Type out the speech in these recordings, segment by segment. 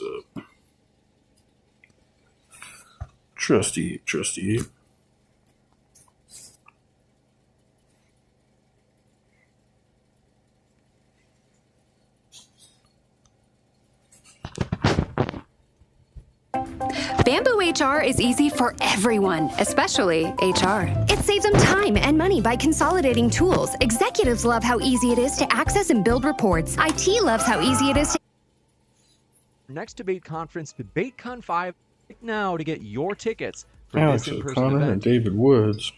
What's up? Trusty. Bamboo HR is easy for everyone, especially HR. It saves them time and money by consolidating tools. Executives love how easy it is to access and build reports. IT loves how easy it is to... Next debate conference, DebateCon 5, now to get your tickets for Alex this in-person O'Connor event. and David Woods.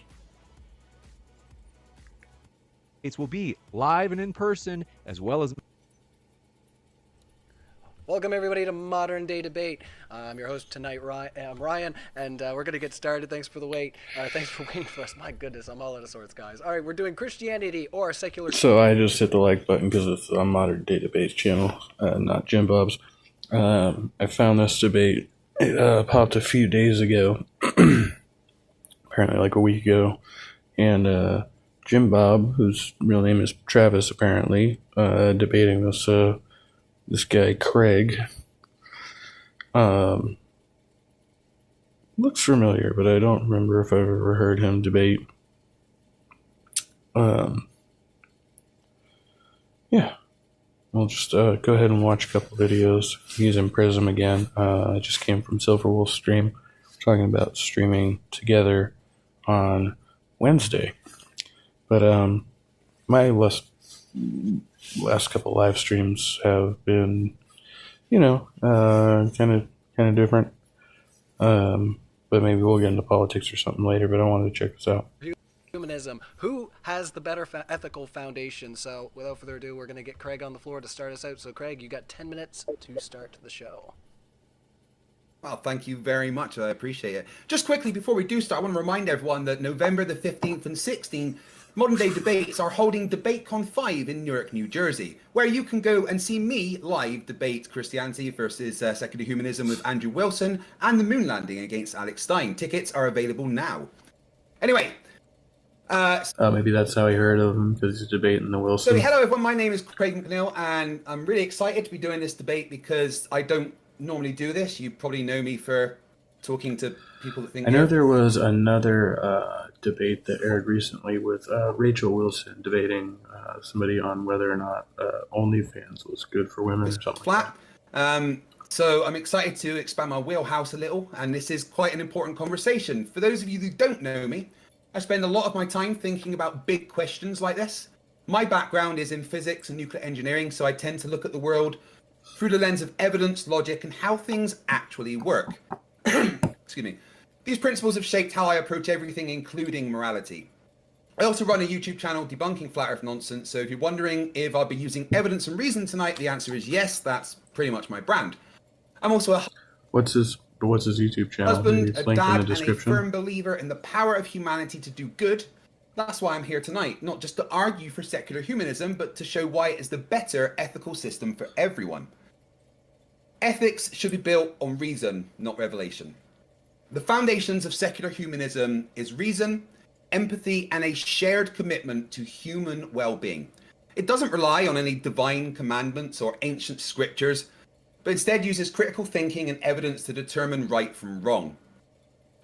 It will be live and in person, as well as... Welcome everybody to Modern Day Debate. I'm your host tonight, Ryan, and we're going to get started. Thanks for the wait. Thanks for waiting for us. My goodness, I'm all out of sorts, guys. All right, we're doing Christianity or secular... So I just hit the like button because it's on Modern Day Debate's channel, not Jim Bob's. I found this debate. It popped a few days ago, apparently like a week ago, and Jim Bob, whose real name is Travis apparently, debating this guy Craig. Looks familiar, but I don't remember if I've ever heard him debate. Yeah. We'll just go ahead and watch a couple videos. He's in Prism again. I just came from Silverwolf stream. We're talking about streaming together on Wednesday. But my last couple live streams have been, kind of different. But maybe we'll get into politics or something later. But I wanted to check this out. Humanism. Who has the better ethical foundation? So without further ado, we're going to get Craig on the floor to start us out. So Craig, you got 10 minutes to start the show. Well, thank you very much. I appreciate it. Just quickly, before we do start, I want to remind everyone that November the 15th and 16th, Modern Day Debates are holding DebateCon 5 in Newark, New Jersey, where you can go and see me live debate Christianity versus secular humanism with Andrew Wilson and the moon landing against Alex Stein. Tickets are available now. Anyway. Maybe that's how I heard of him, because he's debating the Wilson. So hello everyone, my name is Craig McNeil, and I'm really excited to be doing this debate because I don't normally do this. You probably know me for talking to people that think... I know there was another debate that aired recently with Rachel Wilson debating somebody on whether or not OnlyFans was good for women or something flat. So I'm excited to expand my wheelhouse a little, and this is quite an important conversation. For those of you who don't know me, I spend a lot of my time thinking about big questions like this. My background is in physics and nuclear engineering, so I tend to look at the world through the lens of evidence, logic, and how things actually work. Excuse me. These principles have shaped how I approach everything, including morality. I also run a YouTube channel debunking flat earth nonsense, so if you're wondering if I'll be using evidence and reason tonight, the answer is yes. That's pretty much my brand. I'm also a... What's his YouTube channel? Husband, a dad, and a firm believer in the power of humanity to do good. That's why I'm here tonight, not just to argue for secular humanism, but to show why it is the better ethical system for everyone. Ethics should be built on reason, not revelation. The foundations of secular humanism is reason, empathy, and a shared commitment to human well-being. It doesn't rely on any divine commandments or ancient scriptures, but instead uses critical thinking and evidence to determine right from wrong.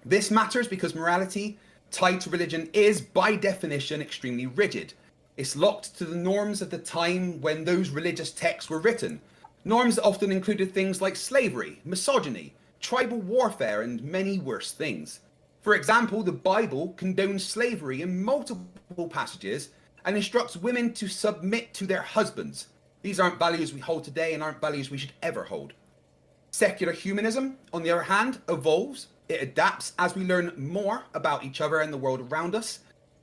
This matters because morality, tied to religion, is by definition extremely rigid. It's locked to the norms of the time when those religious texts were written, norms that often included things like slavery, misogyny, tribal warfare, and many worse things. For example, the Bible condones slavery in multiple passages and instructs women to submit to their husbands. These aren't values we hold today and aren't values we should ever hold. Secular humanism, on the other hand, evolves. It adapts as we learn more about each other and the world around us.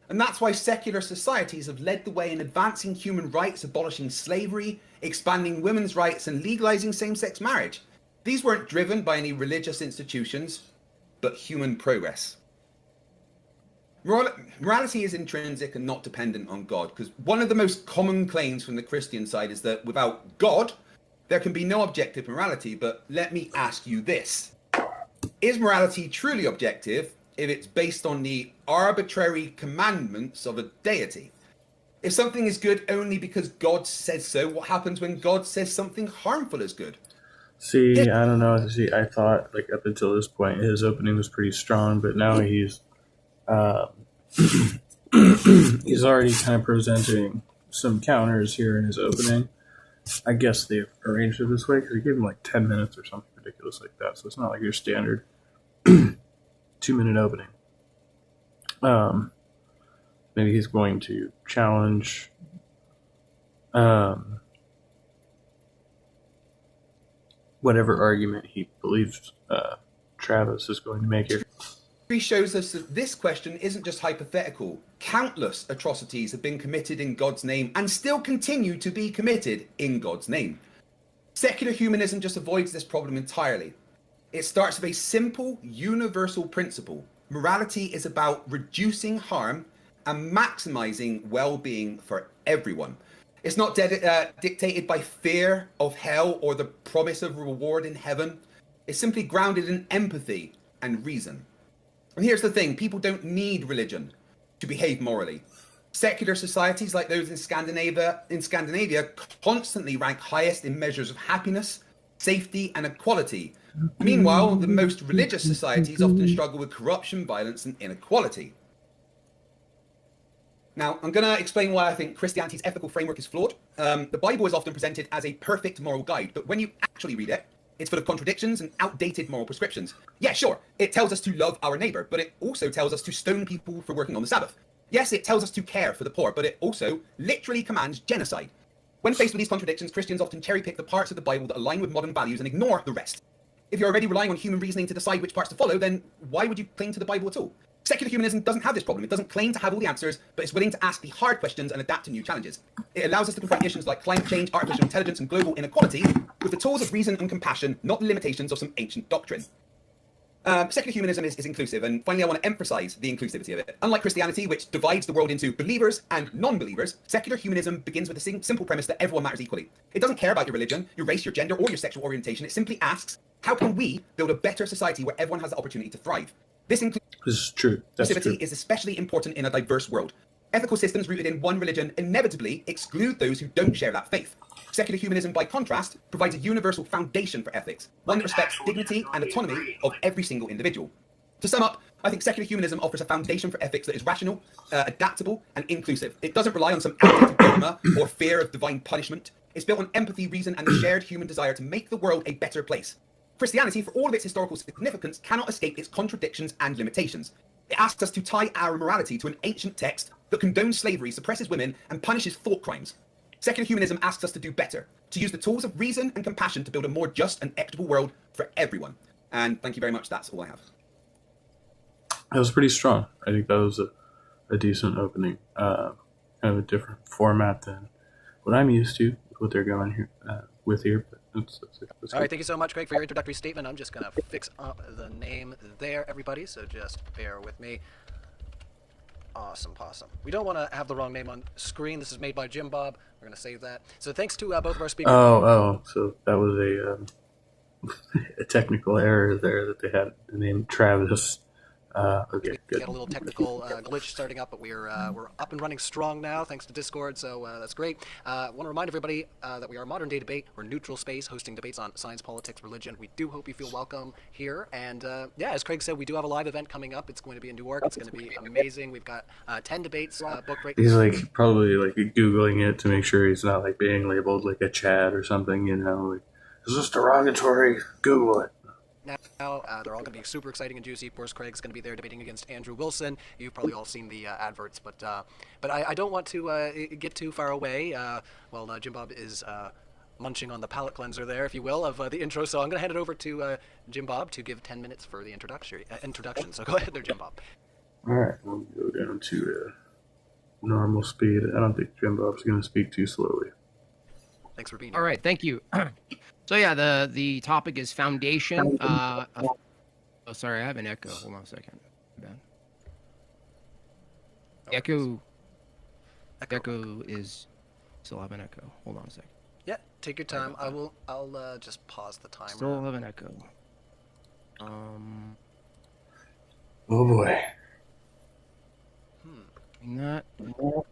And that's why secular societies have led the way in advancing human rights, abolishing slavery, expanding women's rights, and legalizing same-sex marriage. These weren't driven by any religious institutions, but human progress. Morality is intrinsic and not dependent on God, because one of the most common claims from the Christian side is that without God, there can be no objective morality. But let me ask you this. Is morality truly objective if it's based on the arbitrary commandments of a deity? If something is good only because God says so, what happens when God says something harmful is good? See, I don't know. See, I thought like up until this point his opening was pretty strong, but now he's he's already kind of presenting some counters here in his opening. I guess they arranged it this way because he gave him like 10 minutes or something ridiculous like that. So it's not like your standard 2-minute opening. Maybe he's going to challenge whatever argument he believes Travis is going to make here. History shows us that this question isn't just hypothetical. Countless atrocities have been committed in God's name and still continue to be committed in God's name. Secular humanism just avoids this problem entirely. It starts with a simple, universal principle. Morality is about reducing harm and maximizing well-being for everyone. It's not dictated by fear of hell or the promise of reward in heaven. It's simply grounded in empathy and reason. And here's the thing, people don't need religion to behave morally. Secular societies like those in Scandinavia constantly rank highest in measures of happiness, safety, and equality. Meanwhile, the most religious societies often struggle with corruption, violence, and inequality. Now, I'm going to explain why I think Christianity's ethical framework is flawed. The Bible is often presented as a perfect moral guide, but when you actually read it, it's full of contradictions and outdated moral prescriptions. Yeah, sure, it tells us to love our neighbor, but it also tells us to stone people for working on the Sabbath. Yes, it tells us to care for the poor, but it also literally commands genocide. When faced with these contradictions, Christians often cherry-pick the parts of the Bible that align with modern values and ignore the rest. If you're already relying on human reasoning to decide which parts to follow, then why would you cling to the Bible at all? Secular humanism doesn't have this problem. It doesn't claim to have all the answers, but it's willing to ask the hard questions and adapt to new challenges. It allows us to confront issues like climate change, artificial intelligence, and global inequality with the tools of reason and compassion, not the limitations of some ancient doctrine. Secular humanism is inclusive, and finally I want to emphasize the inclusivity of it. Unlike Christianity, which divides the world into believers and non-believers, secular humanism begins with the simple premise that everyone matters equally. It doesn't care about your religion, your race, your gender, or your sexual orientation. It simply asks, how can we build a better society where everyone has the opportunity to thrive? This is true. Inclusivity is especially important in a diverse world. Ethical systems rooted in one religion inevitably exclude those who don't share that faith. Secular humanism, by contrast, provides a universal foundation for ethics, one that respects dignity and autonomy of every single individual. To sum up, I think secular humanism offers a foundation for ethics that is rational, adaptable, and inclusive. It doesn't rely on some outdated dogma or fear of divine punishment. It's built on empathy, reason, and the shared human desire to make the world a better place. Christianity, for all of its historical significance, cannot escape its contradictions and limitations. It asks us to tie our morality to an ancient text that condones slavery, suppresses women, and punishes thought crimes. Secular humanism asks us to do better, to use the tools of reason and compassion to build a more just and equitable world for everyone. And thank you very much. That's all I have. That was pretty strong. I think that was a decent opening. Kind of a different format than what I'm used to, what they're going here with here. But all right, thank you so much, Greg, for your introductory statement. I'm just going to fix up the name there, everybody, so just bear with me. Awesome. We don't want to have the wrong name on screen. This is made by Jim Bob. We're going to save that. So thanks to both of our speakers. So that was a technical error there that they had the name Travis. Okay, we good. had a little technical glitch starting up, but we're up and running strong now, thanks to Discord, so that's great. I want to remind everybody that we are Modern Day Debate. We're a neutral space hosting debates on science, politics, religion. We do hope you feel welcome here. And as Craig said, we do have a live event coming up. It's going to be in Newark. It's going to be amazing. We've got 10 debates booked right now. He's like probably like Googling it to make sure he's not like being labeled like a Chad or something, you know, like, is this derogatory? Google it. Now, they're all going to be super exciting and juicy. Of course, Craig's going to be there debating against Andrew Wilson. You've probably all seen the adverts, but I don't want to get too far away. Jim Bob is munching on the palate cleanser there, if you will, of the intro. So I'm going to hand it over to Jim Bob to give 10 minutes for the introduction. So go ahead there, Jim Bob. All right, we'll go down to normal speed. I don't think Jim Bob's going to speak too slowly. Thanks for being here. All right, thank you. So yeah, the topic is foundation. Oh, sorry, I have an echo. Hold on a second. Echo is still have an echo. Hold on a second. Yeah, take your time. I'll just pause the timer. Still have an echo. Oh boy. Not. Do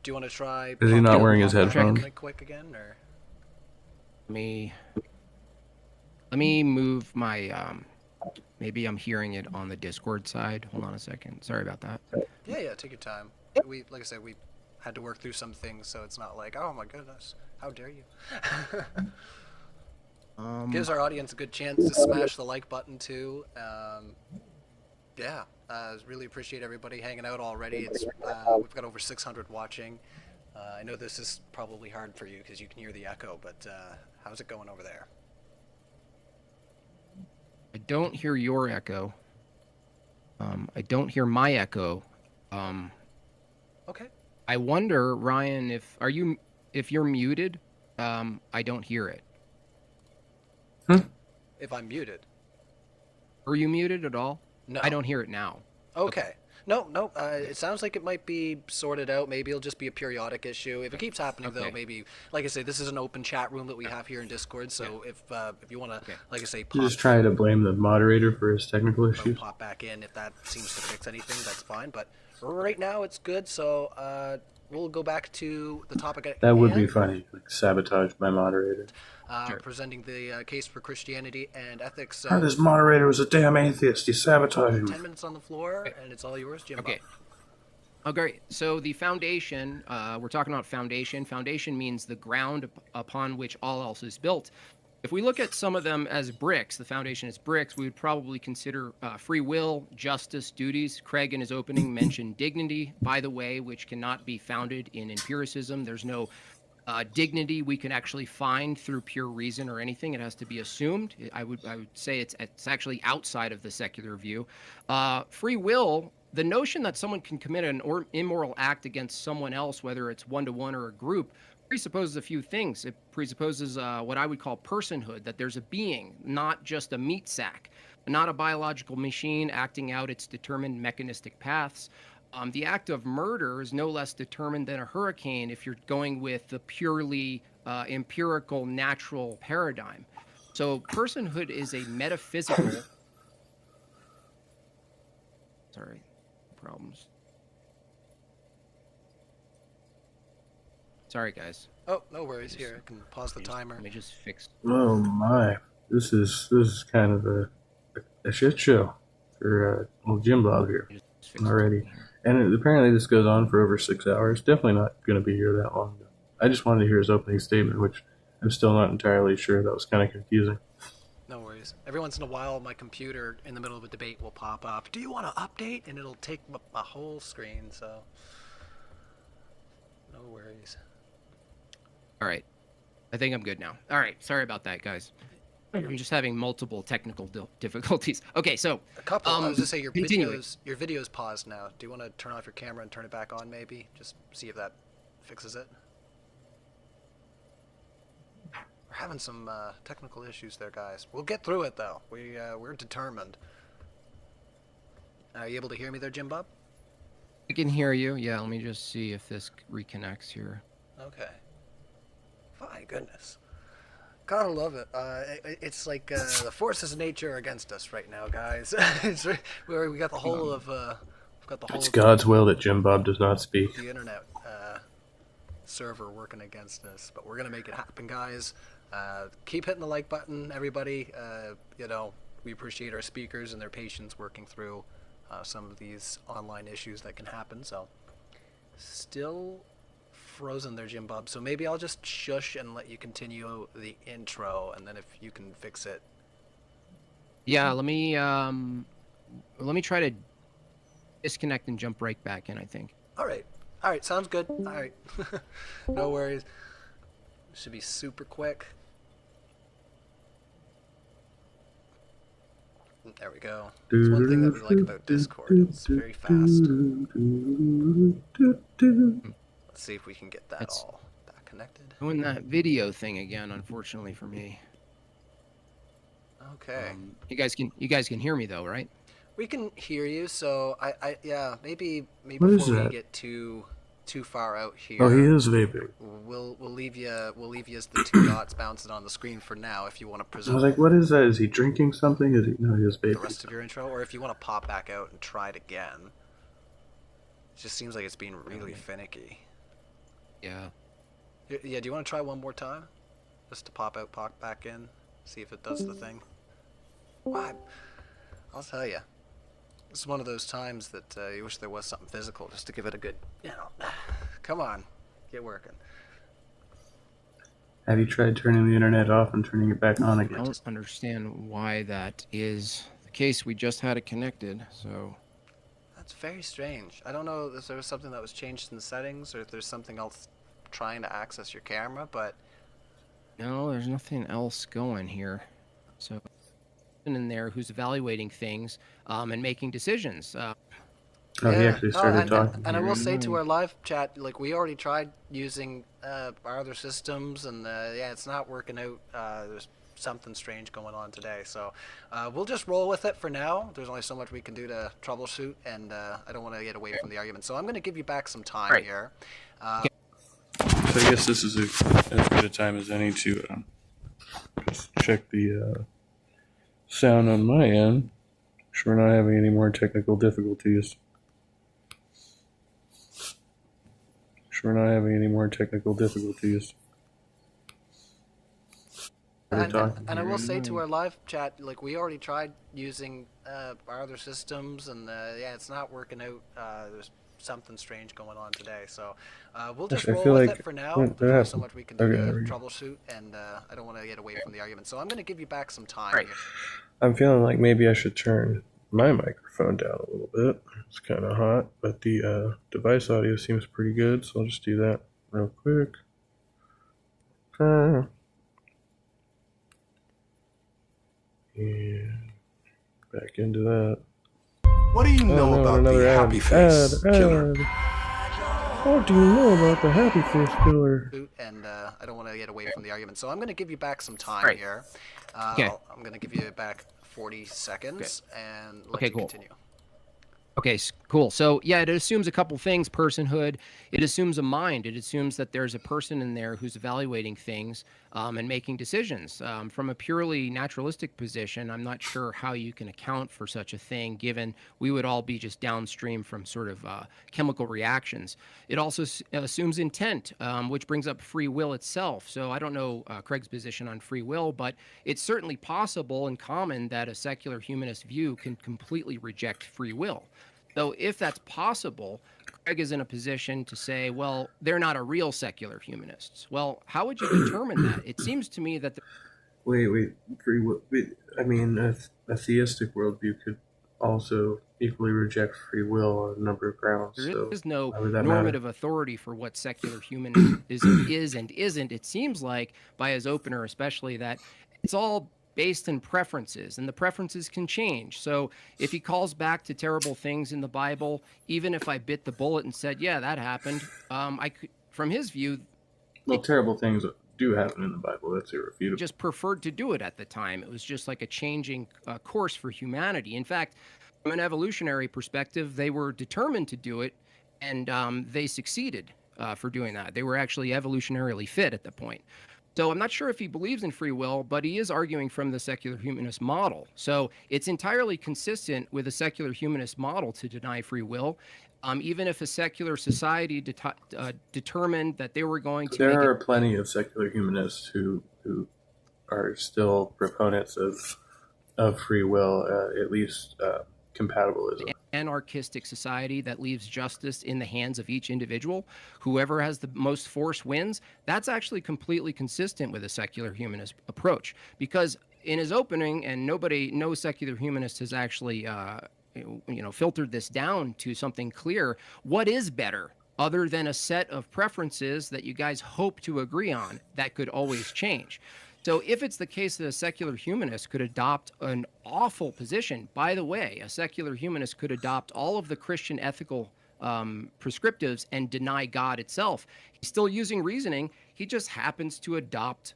you want to try? Is he not wearing his headphones? Quick again, or? let me move my maybe I'm hearing it on the Discord side. Hold on a second. Sorry about that. Yeah, take your time. Like I said, we had to work through some things, so it's not like, oh my goodness, how dare you. Gives our audience a good chance to smash the like button too. Yeah, really appreciate everybody hanging out already. It's we've got over 600 watching. I know this is probably hard for you because you can hear the echo, but how's it going over there? I don't hear your echo. I don't hear my echo. Okay. I wonder, Ryan, if you're muted, I don't hear it. If I'm muted. Are you muted at all? No. I don't hear it now. Okay. No. It sounds like it might be sorted out. Maybe it'll just be a periodic issue. If it keeps happening, though, maybe, like I say, this is an open chat room that we have here in Discord. So if you want to, like I say, Just try to blame the moderator for his technical issues. pop back in if that seems to fix anything. That's fine. But right now it's good. So we'll go back to the topic at That would be hand. funny, like sabotage my moderator. Presenting the case for Christianity and ethics. This moderator was a damn atheist. He sabotaged me. 10 minutes on the floor, and it's all yours, Jim. Okay. Oh, great. So the foundation, we're talking about foundation. Foundation means the ground upon which all else is built. If we look at some of them as bricks, the foundation is bricks, we would probably consider free will, justice, duties. Craig in his opening mentioned dignity, by the way, which cannot be founded in empiricism. There's no dignity we can actually find through pure reason or anything. It has to be assumed. I would say it's actually outside of the secular view. Free will, the notion that someone can commit an immoral act against someone else, whether it's one-to-one or a group, presupposes a few things. It presupposes what I would call personhood, that there's a being, not just a meat sack, not a biological machine acting out its determined mechanistic paths. The act of murder is no less determined than a hurricane if you're going with the purely empirical, natural paradigm. So personhood is a metaphysical... Sorry, problems. Sorry, guys. Oh, no worries. Here, I can pause the timer. Let me just fix... Oh my! This is kind of a shit show for old Jim Bob here already. And apparently this goes on for over 6 hours. Definitely not going to be here that long. I just wanted to hear his opening statement, which I'm still not entirely sure. That was kind of confusing. No worries. Every once in a while, my computer in the middle of a debate will pop up. Do you want to update? And it'll take a whole screen, so no worries. All right. I think I'm good now. All right. Sorry about that, guys. I'm just having multiple technical difficulties. Okay, so a couple. I was just say your continuing. video's paused now. Do you want to turn off your camera and turn it back on? Maybe just see if that fixes it. We're having some technical issues there, guys. We'll get through it though. We're determined. Are you able to hear me there, Jim Bob? I can hear you. Yeah, let me just see if this reconnects here. Okay. My goodness. Gotta love it. It's like the forces of nature are against us right now, guys. We got the whole of It's God's will that Jim Bob does not speak. The internet server working against us, but we're gonna make it happen, guys. Keep hitting the like button, everybody. We appreciate our speakers and their patience working through some of these online issues that can happen. So, still frozen there, Jim Bob, so maybe I'll just shush and let you continue the intro, and then if you can fix it. Yeah, let me try to disconnect and jump right back in, I think. All right, sounds good. All right. No worries. Should be super quick. There we go. It's one thing that we like about Discord. It's very fast. Let's see if we can get that all back connected. Doing that video thing again, unfortunately for me. Okay. You guys can hear me though, right? We can hear you. So yeah, maybe What is before we that? get too far out here. Oh, he is vaping. We'll leave you as the two dots bouncing on the screen for now. If you want to I present was like, what is that? Is he drinking something? No, he is the vaping. rest of your intro, or if you want to pop back out and try it again. It just seems like it's being really finicky. Yeah. Yeah. Do you want to try one more time? just to pop out, pop back in, see if it does the thing. Well, I'll tell you, it's one of those times that you wish there was something physical just to give it a good, come on, get working. Have you tried turning the internet off and turning it back on I again? don't understand why that is the case. We just had it connected, so... That's very strange. I don't know if there was something that was changed in the settings or if there's something else trying to access your camera, but... No, there's nothing else going here. So, in there who's evaluating things and making decisions. Oh, he actually started talking. And I will say to our live chat, like, we already tried using our other systems, and yeah, it's not working out. There's something strange going on today, so we'll just roll with it for now. There's only so much we can do to troubleshoot, and I don't want to get away from the argument, so I'm going to give you back some time here. So I guess this is as good a time as any to just check the sound on my end. Sure, we're not having any more technical difficulties. We're not having any more technical difficulties. And I will say to our live chat, like, we already tried using our other systems, and yeah, it's not working out. There's something strange going on today, so we'll just roll with it for now. There's only so much we can do to troubleshoot, and I don't want to get away from the argument, so I'm going to give you back some time here. I'm feeling like maybe I should turn my microphone down a little bit. It's kind of hot, but the device audio seems pretty good, so I'll just do that real quick. And back into that. What do you know about the happy face killer? What do you know about the happy face killer? And I don't want to get away from the argument, so I'm going to give you back some time here. I'm going to give you back 40 seconds and let you continue. Okay, cool. So, yeah, it assumes a couple things: personhood. It assumes a mind. It assumes that there's a person in there who's evaluating things and making decisions. From a purely naturalistic position, I'm not sure how you can account for such a thing, given we would all be just downstream from sort of chemical reactions. It also assumes intent, which brings up free will itself. So I don't know Craig's position on free will, but it's certainly possible and common that a secular humanist view can completely reject free will. So if that's possible, Craig is in a position to say, well, they're not a real secular humanists. Well, how would you determine that? It seems to me that... Free will. I mean, a theistic worldview could also equally reject free will on a number of grounds. There is no normative authority for what secular humanism is and isn't. It seems like, by his opener especially, that it's all based in preferences, and the preferences can change. So if he calls back to terrible things in the Bible, even if I bit the bullet and said, yeah, that happened, I could, from his view... Well, terrible things do happen in the Bible. That's irrefutable. Just preferred to do it at the time. It was just like a changing course for humanity. In fact, from an evolutionary perspective, they were determined to do it, and they succeeded for doing that. They were actually evolutionarily fit at that point. So I'm not sure if he believes in free will, but he is arguing from the secular humanist model. So it's entirely consistent with a secular humanist model to deny free will, even if a secular society determined that they were going to... There are plenty of secular humanists who are still proponents of free will, at least compatibilism. Anarchistic society that leaves justice in the hands of each individual. Whoever has the most force wins. That's actually completely consistent with a secular humanist approach. Because in his opening, and no secular humanist has actually, filtered this down to something clear. What is better, other than a set of preferences that you guys hope to agree on that could always change? So if it's the case that a secular humanist could adopt an awful position, by the way, a secular humanist could adopt all of the Christian ethical prescriptives and deny God itself. He's still using reasoning. He just happens to adopt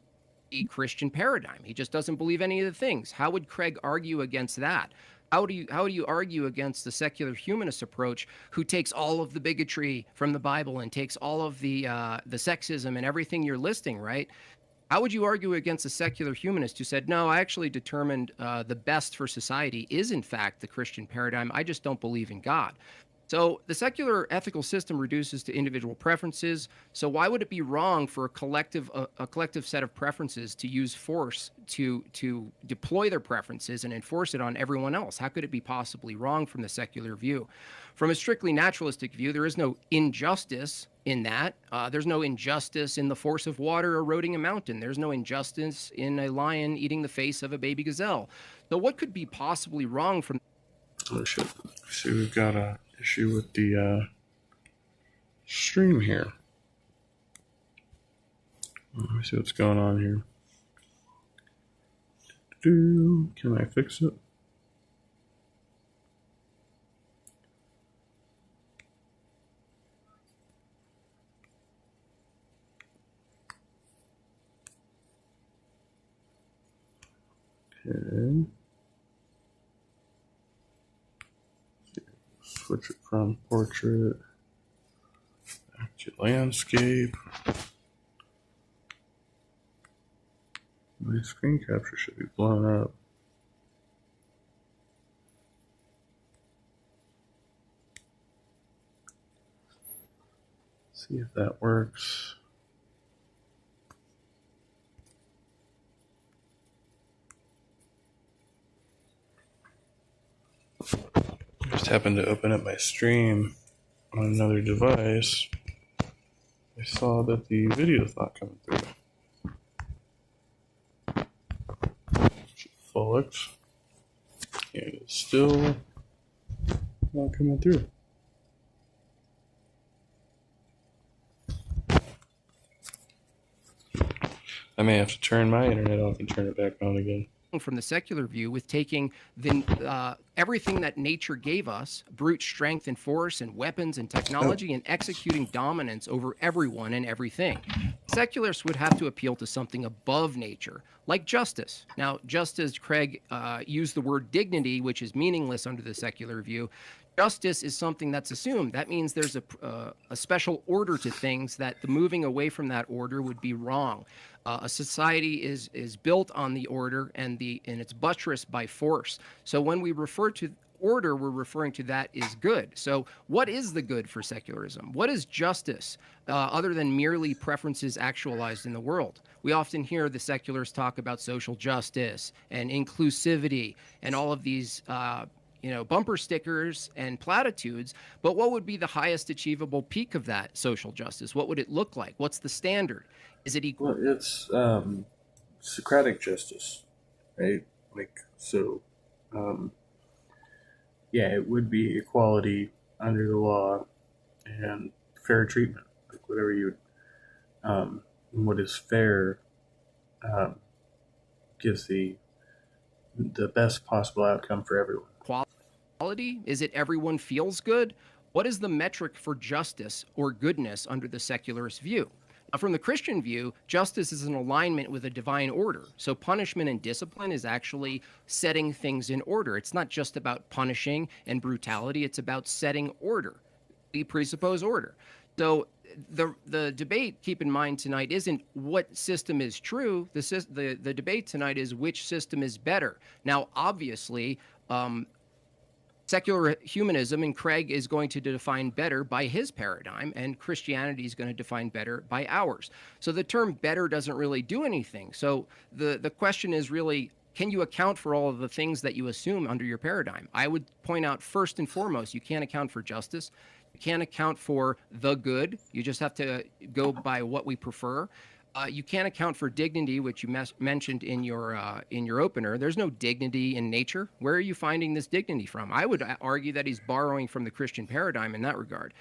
a Christian paradigm. He just doesn't believe any of the things. How would Craig argue against that? How do you argue against the secular humanist approach, who takes all of the bigotry from the Bible and takes all of the sexism and everything you're listing, right? How would you argue against a secular humanist who said, no, I actually determined the best for society is, in fact, the Christian paradigm. I just don't believe in God. So the secular ethical system reduces to individual preferences. So why would it be wrong for a collective set of preferences to use force to deploy their preferences and enforce it on everyone else? How could it be possibly wrong from the secular view? From a strictly naturalistic view, there is no injustice in that. There's no injustice in the force of water eroding a mountain. There's no injustice in a lion eating the face of a baby gazelle. So what could be possibly wrong from... Oh shit. See, we've got a issue with the stream here. Let me see what's going on here. Can I fix it? Okay. Switch it from portrait back to landscape. My screen capture should be blown up. See if that works. I just happened to open up my stream on another device. I saw that the video's not coming through. Fullix. And it's still not coming through. I may have to turn my internet off and turn it back on again. From the secular view, with taking everything that nature gave us, brute strength and force and weapons and technology, and executing dominance over everyone and everything. Secularists would have to appeal to something above nature, like justice. Now, just as Craig used the word dignity, which is meaningless under the secular view, justice is something that's assumed. That means there's a special order to things, that the moving away from that order would be wrong. A society is built on the order, and it's buttressed by force. So when we refer to order, we're referring to that is good. So what is the good for secularism? What is justice other than merely preferences actualized in the world? We often hear the secularists talk about social justice and inclusivity and all of these bumper stickers and platitudes, but what would be the highest achievable peak of that social justice? What would it look like? What's the standard? Is it equal? Well, it's Socratic justice, right? Yeah, it would be equality under the law and fair treatment, like whatever you what is fair gives the best possible outcome for everyone. Quality? Is it everyone feels good? What is the metric for justice or goodness under the secularist view? Now, from the Christian view, justice is in alignment with a divine order. So punishment and discipline is actually setting things in order. It's not just about punishing and brutality. It's about setting order. We presuppose order. So the debate, keep in mind tonight, isn't what system is true. The debate tonight is which system is better. Now, obviously, secular humanism, and Craig is going to define better by his paradigm, and Christianity is going to define better by ours. So the term better doesn't really do anything. So the question is really, can you account for all of the things that you assume under your paradigm? I would point out first and foremost, you can't account for justice. You can't account for the good. You just have to go by what we prefer. You can't account for dignity, which you mentioned in your opener. There's no dignity in nature. Where are you finding this dignity from? I would argue that he's borrowing from the Christian paradigm in that regard.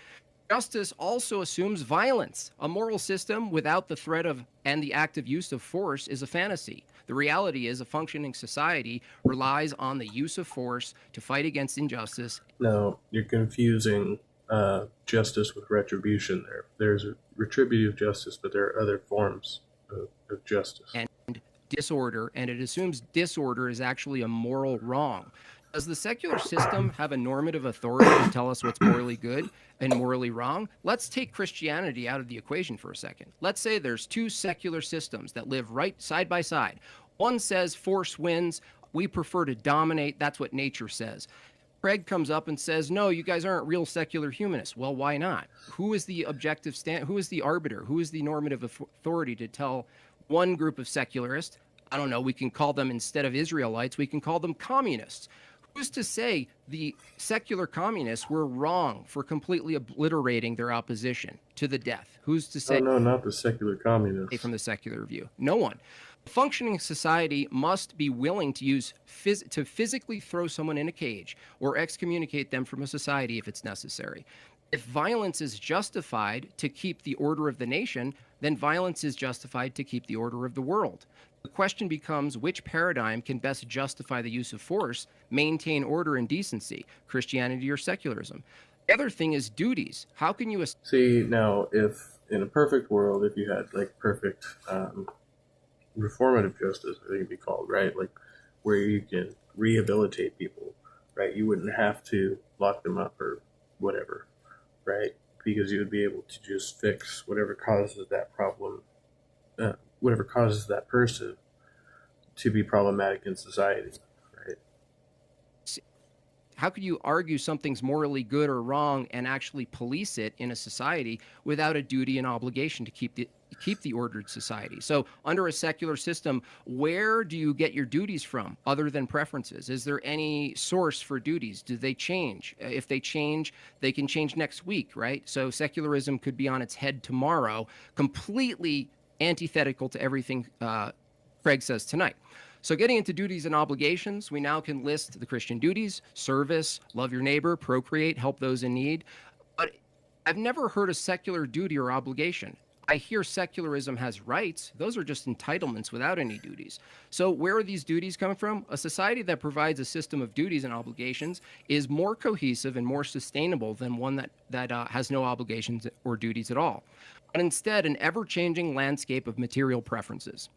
Justice also assumes violence. A moral system without the threat of and the active use of force is a fantasy. The reality is a functioning society relies on the use of force to fight against injustice. No, you're confusing justice with retribution there. There's a retributive justice, but there are other forms of justice. And disorder, and it assumes disorder is actually a moral wrong. Does the secular system have a normative authority to tell us what's morally good and morally wrong? Let's take Christianity out of the equation for a second. Let's say there's two secular systems that live right side by side. One says force wins. We prefer to dominate. That's what nature says. Craig comes up and says, no, you guys aren't real secular humanists. Well, why not? Who is the objective who is the arbiter? Who is the normative authority to tell one group of secularists, I don't know, we can call them, instead of Israelites, we can call them communists. Who's to say the secular communists were wrong for completely obliterating their opposition to the death? Who's to say? No, not the secular communists. From the secular view, no one. A functioning society must be willing to use to physically throw someone in a cage or excommunicate them from a society if it's necessary. If violence is justified to keep the order of the nation, then violence is justified to keep the order of the world. The question becomes, which paradigm can best justify the use of force, maintain order and decency, Christianity or secularism? The other thing is duties. How can you... See, now, if in a perfect world, if you had like perfect reformative justice, I think it'd be called, right? Like where you can rehabilitate people, right? You wouldn't have to lock them up or whatever, right? Because you would be able to just fix whatever causes that problem, whatever causes that person to be problematic in society, right? How could you argue something's morally good or wrong and actually police it in a society without a duty and obligation to keep the ordered society? So under a secular system, where do you get your duties from other than preferences? Is there any source for duties? Do they change? If they change, they can change next week, right? So secularism could be on its head tomorrow, completely antithetical to everything Craig says tonight. So getting into duties and obligations, we now can list the Christian duties: service, love your neighbor, procreate, help those in need. But I've never heard a secular duty or obligation. I hear secularism has rights. Those are just entitlements without any duties. So where are these duties coming from? A society that provides a system of duties and obligations is more cohesive and more sustainable than one that has no obligations or duties at all. But instead, an ever-changing landscape of material preferences.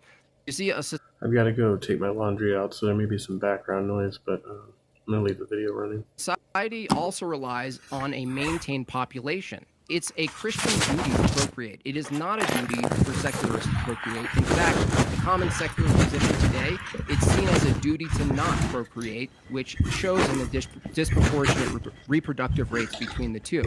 You see, I've got to go take my laundry out, so there may be some background noise, but I'm going to leave the video running. Society also relies on a maintained population. It's a Christian duty to procreate. It is not a duty for secularists to procreate. In fact, the common secular position today, it's seen as a duty to not procreate, which shows in the disproportionate reproductive rates between the two.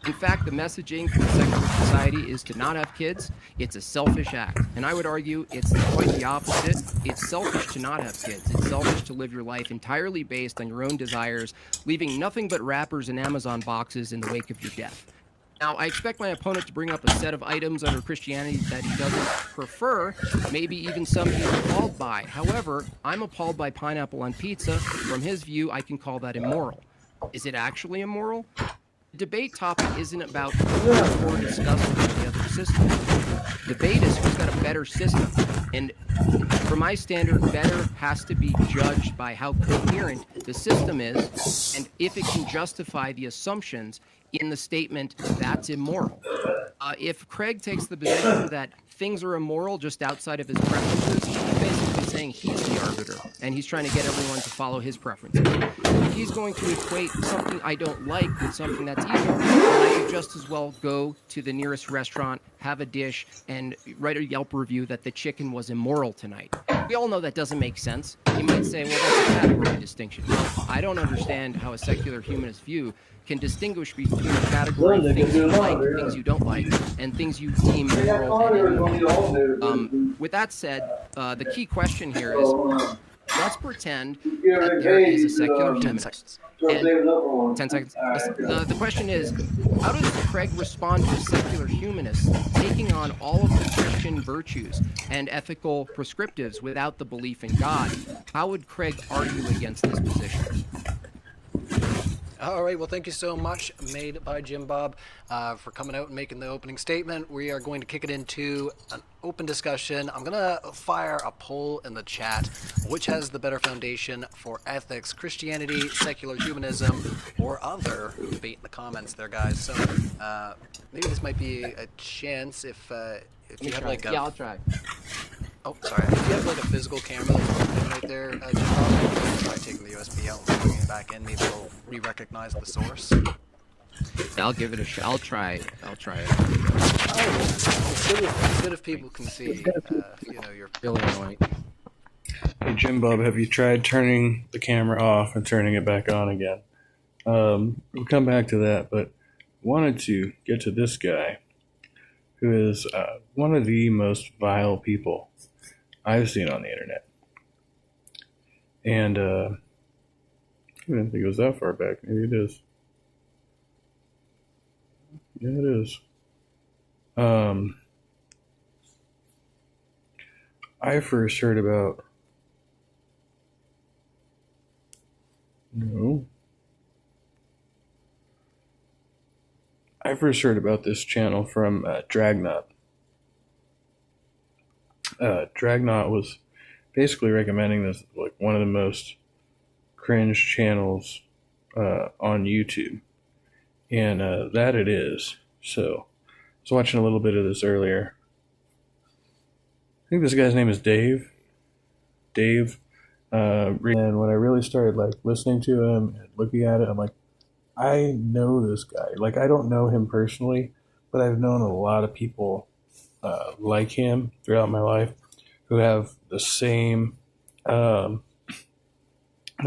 In fact, the messaging from the secular society is to not have kids. It's a selfish act. And I would argue it's quite the opposite. It's selfish to not have kids. It's selfish to live your life entirely based on your own desires, leaving nothing but wrappers and Amazon boxes in the wake of your death. Now, I expect my opponent to bring up a set of items under Christianity that he doesn't prefer, maybe even some he's appalled by. However, I'm appalled by pineapple on pizza. From his view, I can call that immoral. Is it actually immoral? The debate topic isn't about who is more disgusting than the other system. Debate is who's got a better system. And for my standard, better has to be judged by how coherent the system is and if it can justify the assumptions in the statement that's immoral. If Craig takes the position that things are immoral just outside of his preferences, he's basically saying he's the arbiter and he's trying to get everyone to follow his preferences. If he's going to equate something I don't like with something that's evil, then I could just as well go to the nearest restaurant, have a dish, and write a Yelp review that the chicken was immoral tonight. We all know that doesn't make sense. You might say, well, that's a category distinction. Well, I don't understand how a secular humanist view can distinguish between a category of things you like, things you don't like, and things you deem moral and immoral. With that said, the key question here is, let's pretend that there is a secular humanist. And 10 seconds. The question is, how does Craig respond to secular humanists taking on all of the Christian virtues and ethical prescriptives without the belief in God? How would Craig argue against this position? All right, well, thank you so much, made by Jim Bob, for coming out and making the opening statement. We are going to kick it into an open discussion. I'm going to fire a poll in the chat. Which has the better foundation for ethics, Christianity, secular humanism, or other? Debate in the comments there, guys. So maybe this might be a chance if you have like a... Yeah, I'll try. Oh, sorry. If you have like a physical camera that's working right there, Jim Bob, maybe try taking the USB out and plugging it back in. Maybe it'll re-recognize the source. Yeah, I'll give it a shot. I'll try it. It's good if people can see, you're Really annoying. Hey, Jim Bob, have you tried turning the camera off and turning it back on again? We'll come back to that, but wanted to get to this guy, who is one of the most vile people I've seen on the internet. And I didn't think it was that far back. Maybe it is. Yeah, it is. I first heard about... No. I first heard about this channel from Dragnaut. Dragnaut was basically recommending this, like, one of the most cringe channels on YouTube. And that it is. So, I was watching a little bit of this earlier. I think this guy's name is Dave. Dave. And when I really started, like, listening to him and looking at it, I'm like, I know this guy. Like, I don't know him personally, but I've known a lot of people like him throughout my life who have the same, like,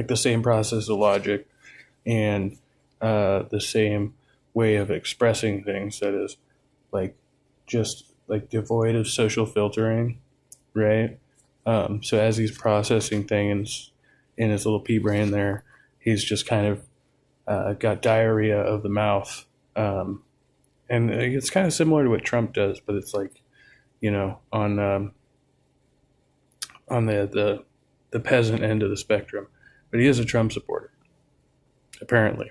the same process of logic and the same way of expressing things that is, like, just, like, devoid of social filtering, right? So as he's processing things in his little pea brain there, he's just kind of got diarrhea of the mouth. And it's kind of similar to what Trump does, but it's like, you know, on the peasant end of the spectrum. But he is a Trump supporter, apparently.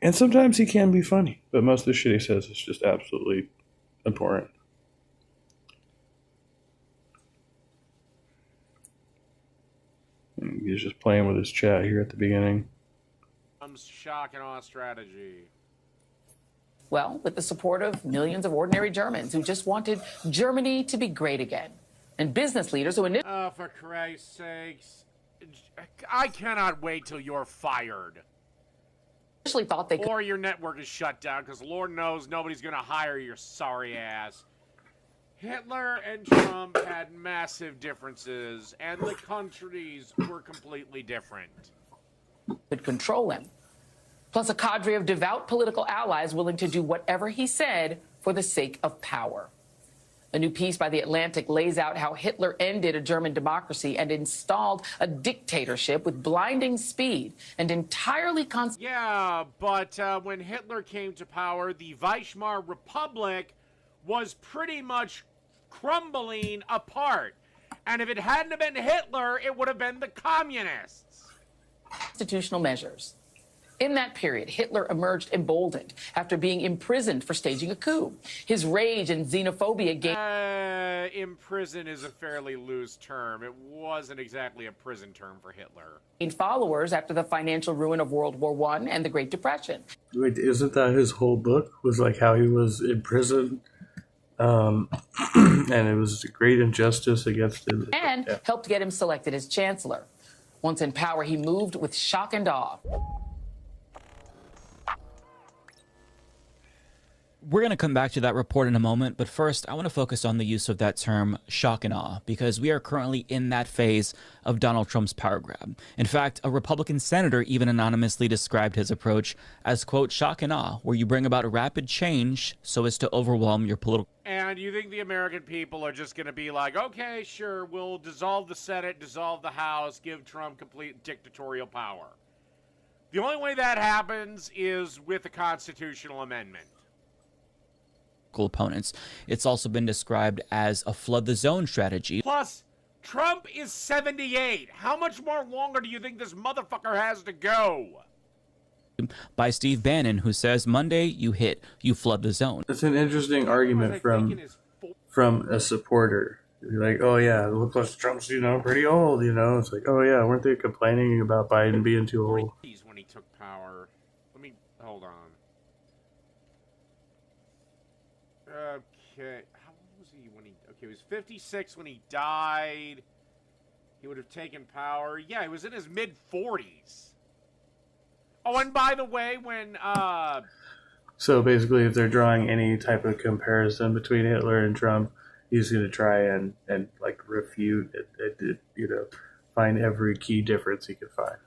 And sometimes he can be funny, but most of the shit he says is just absolutely abhorrent. And he's just playing with his chat here at the beginning. Shock and awe strategy. Well, with the support of millions of ordinary Germans who just wanted Germany to be great again. And business leaders who initially... Oh, for Christ's sakes. I cannot wait till you're fired. Thought they could... Or your network is shut down, because Lord knows nobody's going to hire your sorry ass. Hitler and Trump had massive differences, and the countries were completely different. Could control him. Plus a cadre of devout political allies willing to do whatever he said for the sake of power. A new piece by The Atlantic lays out how Hitler ended a German democracy and installed a dictatorship with blinding speed and entirely... Yeah, but when Hitler came to power, the Weimar Republic was pretty much crumbling apart. And if it hadn't have been Hitler, it would have been the communists. Constitutional measures. In that period, Hitler emerged emboldened after being imprisoned for staging a coup. His rage and xenophobia imprisoned is a fairly loose term. It wasn't exactly a prison term for Hitler. Gained followers after the financial ruin of World War I and the Great Depression. Wait, isn't that his whole book? Was like how he was in prison, and it was a great injustice against him. And helped get him selected as chancellor. Once in power, he moved with shock and awe. We're going to come back to that report in a moment, but first I want to focus on the use of that term shock and awe, because we are currently in that phase of Donald Trump's power grab. In fact, a Republican senator even anonymously described his approach as, quote, shock and awe, where you bring about rapid change so as to overwhelm your political... And you think the American people are just going to be like, okay, sure, we'll dissolve the Senate, dissolve the House, give Trump complete dictatorial power. The only way that happens is with a constitutional amendment. Opponents. It's also been described as a flood the zone strategy. Plus, Trump is 78. How much more longer do you think this motherfucker has to go? By Steve Bannon, who says Monday you flood the zone. It's an interesting argument from a supporter. You're like, oh yeah, plus Trump's, pretty old, It's like, oh yeah, weren't they complaining about Biden being too old? When he took power. Hold on. Okay, how old was he when he... Okay, he was 56 when he died. He would have taken power. Yeah, he was in his mid-40s. Oh, and by the way, when So basically, if they're drawing any type of comparison between Hitler and Trump, he's going to try and like refute it, find every key difference he could find.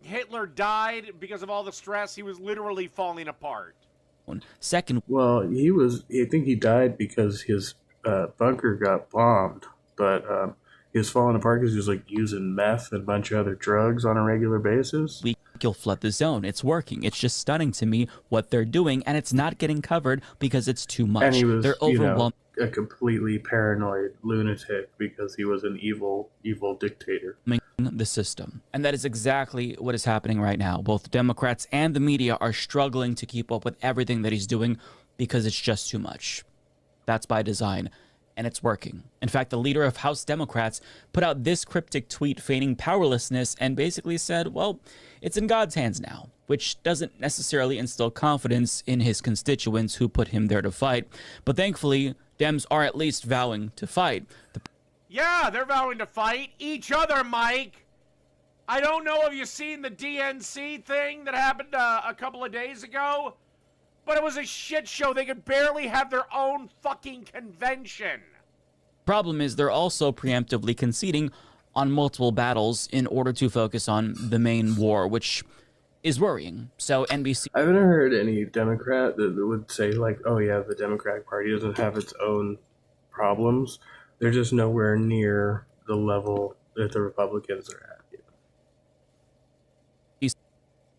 Hitler died because of all the stress. He was literally falling apart. Second, well, I think he died because his bunker got bombed, but he was falling apart because he was like using meth and a bunch of other drugs on a regular basis. You'll flood the zone. It's working. It's just stunning to me what they're doing, and it's not getting covered because it's too much. And he was, they're overwhelmed. A completely paranoid lunatic because he was an evil dictator. The system. And that is exactly what is happening right now. Both Democrats and the media are struggling to keep up with everything that he's doing because it's just too much. That's by design. And it's working. In fact, the leader of House Democrats put out this cryptic tweet feigning powerlessness and basically said, well, it's in God's hands now, which doesn't necessarily instill confidence in his constituents who put him there to fight. But thankfully, Dems are at least vowing to fight. Yeah, they're vowing to fight each other, Mike. I don't know if you've seen the DNC thing that happened a couple of days ago, but it was a shit show. They could barely have their own fucking convention. Problem is they're also preemptively conceding on multiple battles in order to focus on the main war, which is worrying. So NBC... I haven't heard any Democrat that would say, like, oh yeah, the Democratic Party doesn't have its own problems. They're just nowhere near the level that the Republicans are at.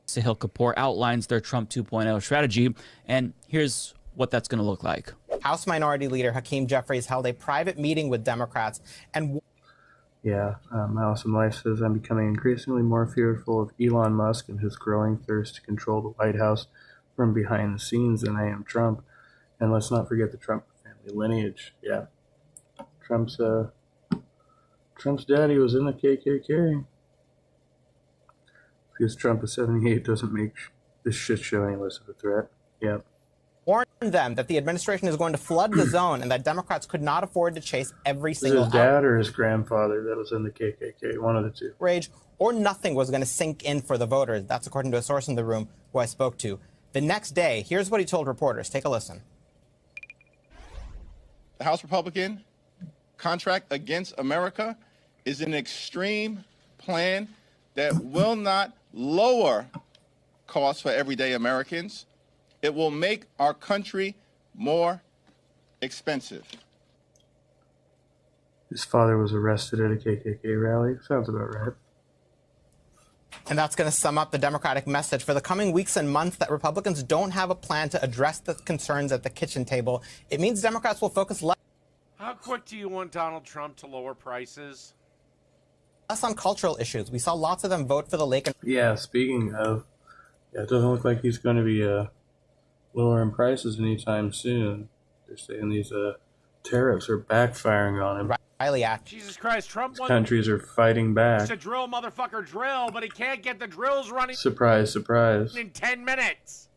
Sahil Kapoor outlines their Trump 2.0 strategy, and here's what that's going to look like. House Minority Leader Hakeem Jeffries held a private meeting with Democrats and... Yeah, Allison Life says, I'm becoming increasingly more fearful of Elon Musk and his growing thirst to control the White House from behind the scenes than I am Trump. And let's not forget the Trump family lineage. Yeah. Trump's daddy was in the KKK. Because Trump is 78 doesn't make this shit show any less of a threat. Yeah. Warned them that the administration is going to flood the zone and that Democrats could not afford to chase every single his dad or his grandfather that was in the KKK, one of the two. Outrage or nothing was going to sink in for the voters. That's according to a source in the room who I spoke to. The next day, here's what he told reporters. Take a listen. The House Republican contract against America is an extreme plan that will not lower costs for everyday Americans. It will make our country more expensive. His father was arrested at a KKK rally. Sounds about right. And that's going to sum up the Democratic message for the coming weeks and months that Republicans don't have a plan to address the concerns at the kitchen table. It means Democrats will focus less. How quick do you want Donald Trump to lower prices? Less on cultural issues. We saw lots of them vote for the lake. Yeah, speaking of, it doesn't look like he's going to be lowering prices anytime soon. They're saying these tariffs are backfiring on him. Riley Act. Jesus Christ, Trump wants countries are fighting back. to drill, motherfucker, drill, but he can't get the drills running. Surprise, surprise. In 10 minutes.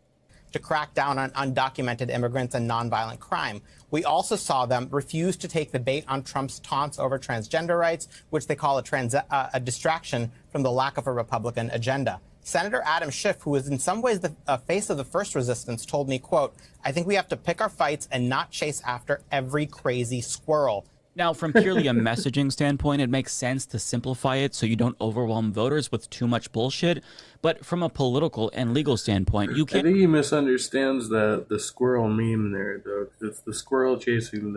To crack down on undocumented immigrants and nonviolent crime. We also saw them refuse to take the bait on Trump's taunts over transgender rights, which they call a distraction from the lack of a Republican agenda. Senator Adam Schiff, who is in some ways the face of the first resistance, told me, quote, I think we have to pick our fights and not chase after every crazy squirrel. Now, from purely a messaging standpoint, it makes sense to simplify it so you don't overwhelm voters with too much bullshit. But from a political and legal standpoint, you can't... I think he misunderstands the squirrel meme there, though. 'Cause it's the squirrel chasing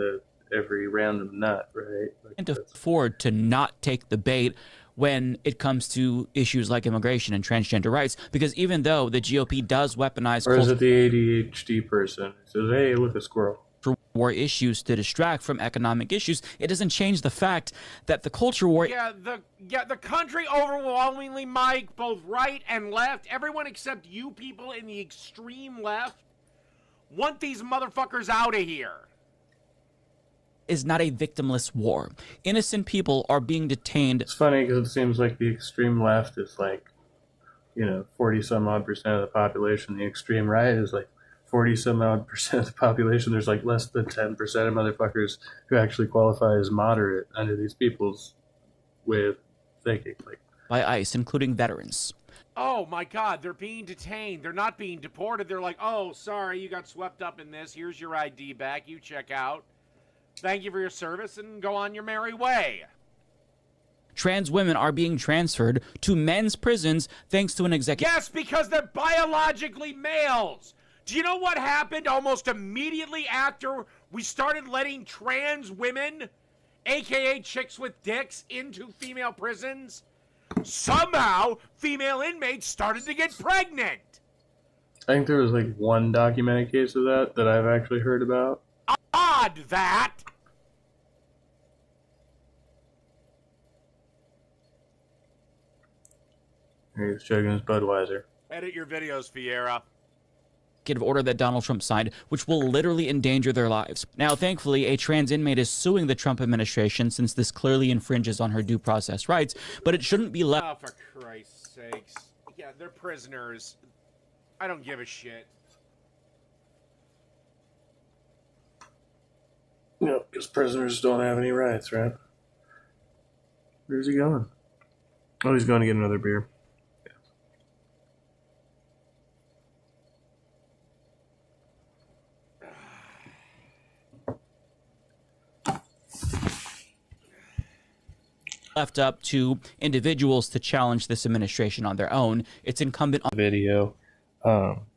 every random nut, right? Can't afford to not take the bait when it comes to issues like immigration and transgender rights, because even though the GOP does weaponize... Or is it the ADHD person who says, hey, look, a squirrel? War issues to distract from economic issues, it doesn't change the fact that the culture war... Yeah, the country overwhelmingly, Mike, both right and left, everyone except you people in the extreme left, want these motherfuckers out of here. Is not a victimless war. Innocent people are being detained. It's funny because it seems like the extreme left is like, 40-some-odd% of the population. The extreme right is like 40-some-odd% of the population. There's like less than 10% of motherfuckers who actually qualify as moderate under these people's way of thinking. By ICE, including veterans. Oh my God, they're being detained. They're not being deported. They're like, oh, sorry, you got swept up in this. Here's your ID back. You check out. Thank you for your service and go on your merry way. Trans women are being transferred to men's prisons thanks to an executive. Yes, because they're biologically males. Do you know what happened almost immediately after we started letting trans women, aka chicks with dicks, into female prisons? Somehow, female inmates started to get pregnant. I think there was like one documented case of that I've actually heard about. Odd that. He's chugging his Budweiser. Edit your videos, Fiera. Executive order that Donald Trump signed, which will literally endanger their lives. Now, thankfully, a trans inmate is suing the Trump administration since this clearly infringes on her due process rights, but it shouldn't be left. Oh, for Christ's sakes. Yeah, they're prisoners. I don't give a shit. No, because prisoners don't have any rights, right? Where's he going? Oh, he's going to get another beer. Left up to individuals to challenge this administration on their own. It's incumbent on video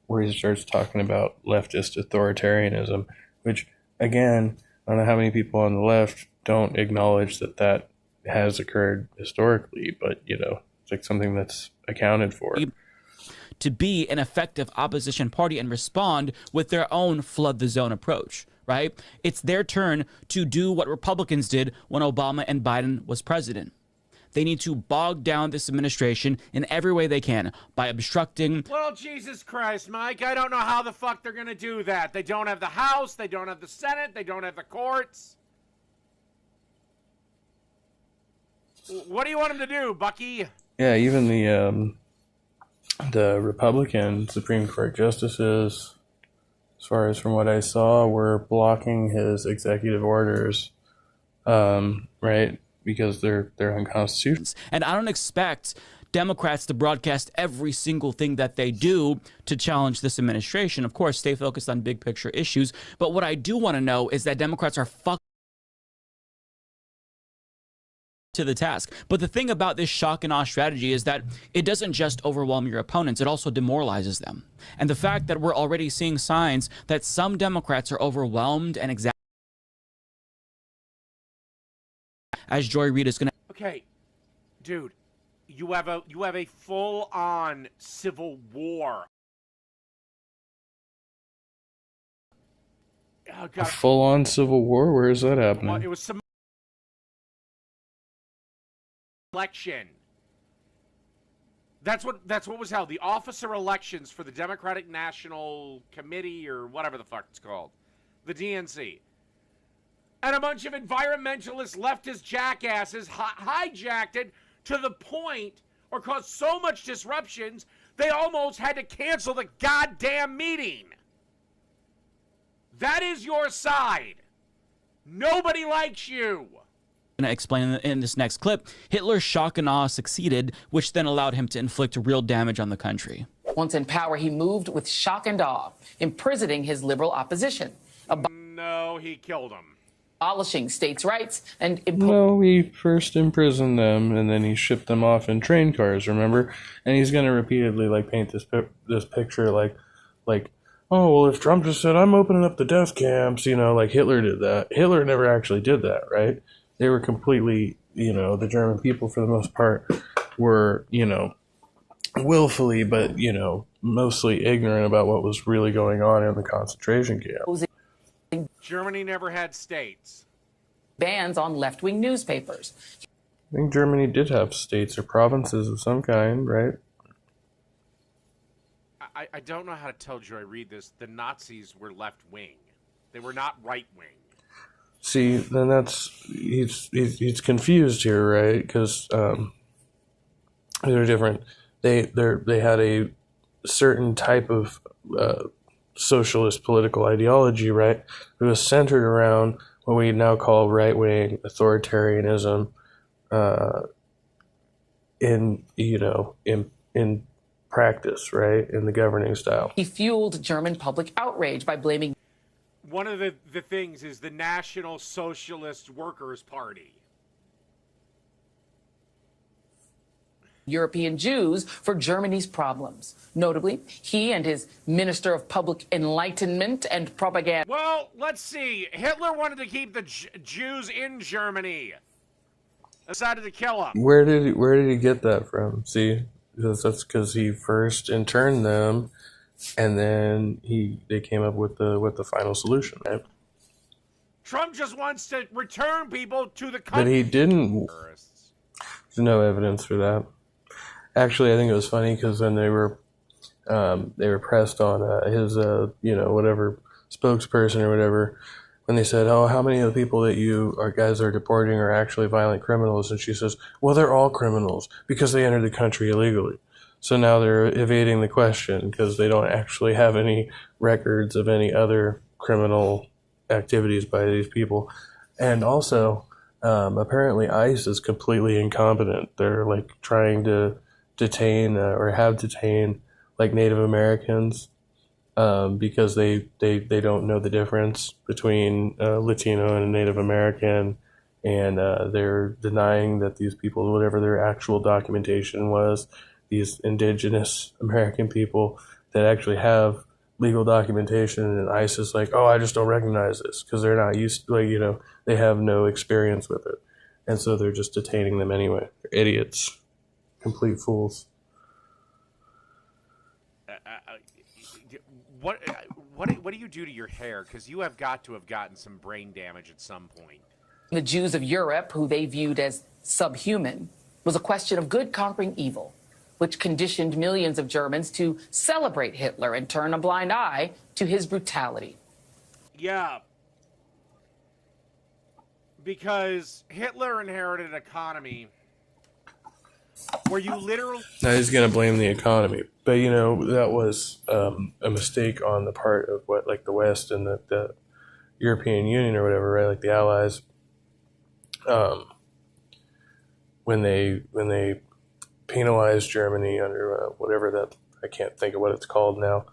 where he starts talking about leftist authoritarianism, which, again, I don't know how many people on the left don't acknowledge that that has occurred historically, but, you know, it's like something that's accounted for. To be an effective opposition party and respond with their own flood the zone approach, right? It's their turn to do what Republicans did when Obama and Biden was president. They need to bog down this administration in every way they can by obstructing. Well, Jesus Christ, Mike, I don't know how the fuck they're going to do that. They don't have the House, they don't have the Senate, they don't have the courts. What do you want them to do, Bucky? Yeah, even the Republican Supreme Court justices, as far as from what I saw, were blocking his executive orders, right? Because they're unconstitutional. And I don't expect Democrats to broadcast every single thing that they do to challenge this administration. Of course, stay focused on big picture issues. But what I do want to know is that Democrats are to the task. But the thing about this shock and awe strategy is that it doesn't just overwhelm your opponents, it also demoralizes them. And the fact that we're already seeing signs that some Democrats are overwhelmed and as Joy Reid is going to. Okay, dude, you have a full-on civil war. Oh, God. A full-on civil war? Where is that happening? Well, it was some election. That's what was held. The officer elections for the Democratic National Committee or whatever the fuck it's called, the DNC. And a bunch of environmentalist leftist jackasses hijacked it to the point, or caused so much disruptions, they almost had to cancel the goddamn meeting. That is your side. Nobody likes you. Going to explain in this next clip, Hitler's shock and awe succeeded, which then allowed him to inflict real damage on the country. Once in power, he moved with shock and awe, imprisoning his liberal opposition. No, he killed him. Abolishing states' rights and no, he first imprisoned them and then he shipped them off in train cars, remember? And he's going to repeatedly like paint this picture like, oh, well, if Trump just said, I'm opening up the death camps, you know, like Hitler did that. Hitler never actually did that, right? They were completely, you know, the German people for the most part were, you know, willfully, but, you know, mostly ignorant about what was really going on in the concentration camp. Germany never had states. Bans on left-wing newspapers. I think Germany did have states or provinces of some kind, right? I don't know how to tell Joy Reid this. The Nazis were left-wing. They were not right-wing. See, then he's confused here, right? Because they're different. They had a certain type of socialist political ideology, right? It was centered around what we now call right-wing authoritarianism, in practice, right, in the governing style. He fueled German public outrage by blaming one of the things is the National Socialist Workers' Party. European Jews for Germany's problems. Notably, he and his Minister of Public Enlightenment and Propaganda. Well, let's see. Hitler wanted to keep the Jews in Germany. Decided to kill them. Where did he get that from? See, that's because he first interned them, and then they came up with the final solution. Right? Trump just wants to return people to the country. But he didn't. There's no evidence for that. Actually, I think it was funny because when they were pressed on his whatever spokesperson or whatever, when they said, "Oh, how many of the people that you guys are deporting are actually violent criminals?" and she says, "Well, they're all criminals because they entered the country illegally." So now they're evading the question because they don't actually have any records of any other criminal activities by these people, and also apparently ICE is completely incompetent. They're like trying to detain or have detained like Native Americans because they don't know the difference between Latino and a Native American, and they're denying that these people, whatever their actual documentation was, these indigenous American people that actually have legal documentation, and ICE is like, "Oh, I just don't recognize this," because they're not used to, they have no experience with it, and so they're just detaining them anyway. They're idiots. Complete fools. What do you do to your hair? Because you have got to have gotten some brain damage at some point. The Jews of Europe, who they viewed as subhuman, was a question of good conquering evil, which conditioned millions of Germans to celebrate Hitler and turn a blind eye to his brutality. Yeah. Because Hitler inherited an economy where you literally... Now he's going to blame the economy. But, that was a mistake on the part of the West and the European Union or whatever, right? Like the Allies. When they penalized Germany under whatever that... I can't think of what it's called now.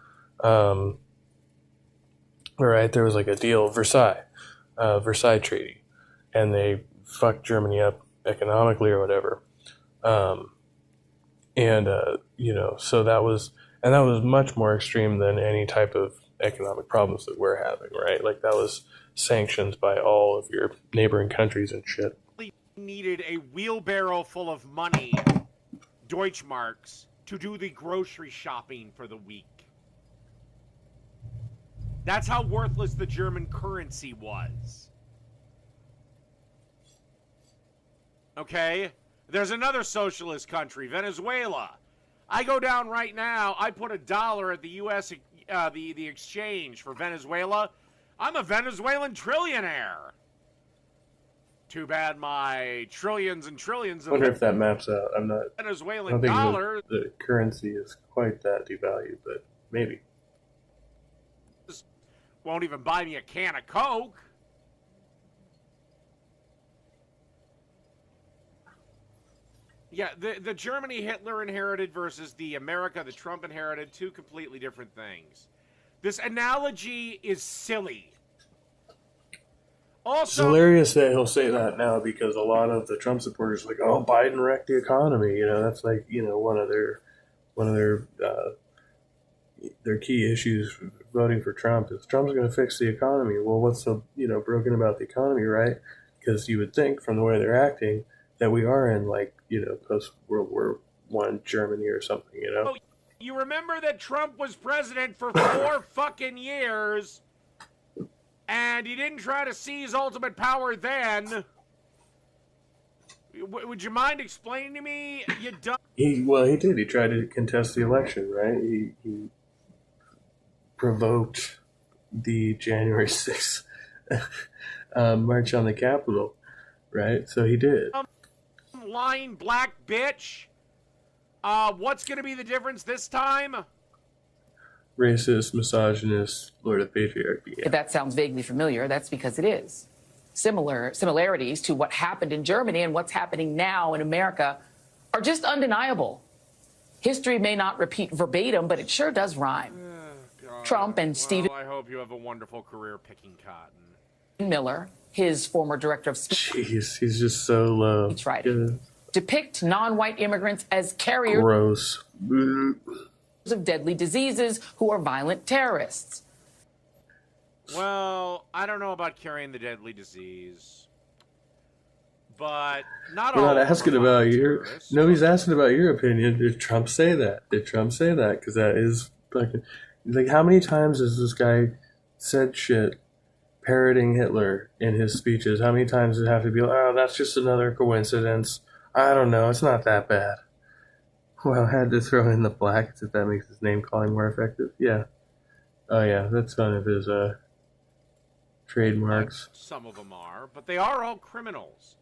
Right, there was like a deal, Versailles Treaty. And they fucked Germany up economically or whatever. So that was much more extreme than any type of economic problems that we're having, right? Like that was sanctions by all of your neighboring countries and shit. Needed a wheelbarrow full of money, Deutschmarks, to do the grocery shopping for the week. That's how worthless the German currency was. Okay? There's another socialist country, Venezuela. I go down right now, I put $1 at the U.S. The exchange for Venezuela. I'm a Venezuelan trillionaire. Too bad my trillions and trillions I wonder if that maps out. Venezuelan I don't think dollar. the currency is quite that devalued, but maybe. Won't even buy me a can of Coke. Yeah, the Germany Hitler inherited versus the America that Trump inherited, two completely different things. This analogy is silly. Also, it's hilarious that he'll say that now because a lot of the Trump supporters are like, "Oh, Biden wrecked the economy." That's like one of their key issues voting for Trump is Trump's going to fix the economy. Well, what's so broken about the economy, right? Because you would think from the way they're acting that we are in post World War I Germany or something. You remember that Trump was president for 4 fucking years, and he didn't try to seize ultimate power then. Would you mind explaining to me? You dumb. He did. He tried to contest the election, right? He provoked the January 6th march on the Capitol, right? So he did. Lying black bitch. What's going to be the difference this time? Racist, misogynist, Lord of Patriarchy. Yeah. If that sounds vaguely familiar, that's because it is. Similarities to what happened in Germany and what's happening now in America are just undeniable. History may not repeat verbatim, but it sure does rhyme. Trump and Stephen I hope you have a wonderful career picking cotton. Miller, his former director of Jeez, he's just so low. speechwriting, depict non-white immigrants as carriers Gross. of deadly diseases who are violent terrorists. Well, I don't know about carrying the deadly disease, but not We're all. not of them asking are about violent your. terrorists. Nobody's asking about your opinion. Did Trump say that? Did Trump say that? Because that is fucking. Like, how many times has this guy said shit parroting Hitler in his speeches? How many times does it have to be like, oh, that's just another coincidence? I don't know. It's not that bad. Well, I had to throw in the blacks if that makes his name calling more effective. Yeah. Oh, yeah. That's one of his trademarks. Some of them are, but they are all criminals.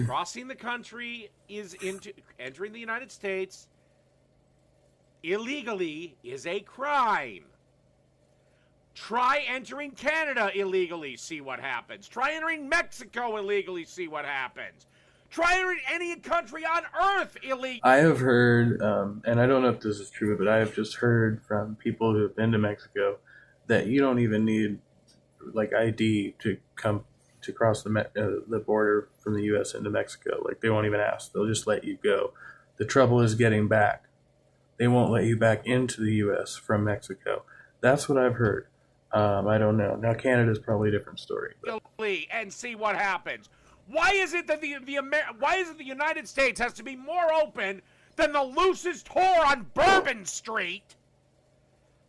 Crossing the country is entering the United States illegally is a crime. Try entering Canada illegally, see what happens. Try entering Mexico illegally, see what happens. Try entering any country on earth illegally. I have heard, and I don't know if this is true, but I have just heard from people who have been to Mexico that you don't even need like ID to come to cross the border from the U.S. into Mexico. Like, they won't even ask; they'll just let you go. The trouble is getting back. They won't let you back into the U.S. from Mexico. That's what I've heard. I don't know. Now, Canada's probably a different story. But. And see what happens. Why is it that why is it the United States has to be more open than the loosest whore on Bourbon Street?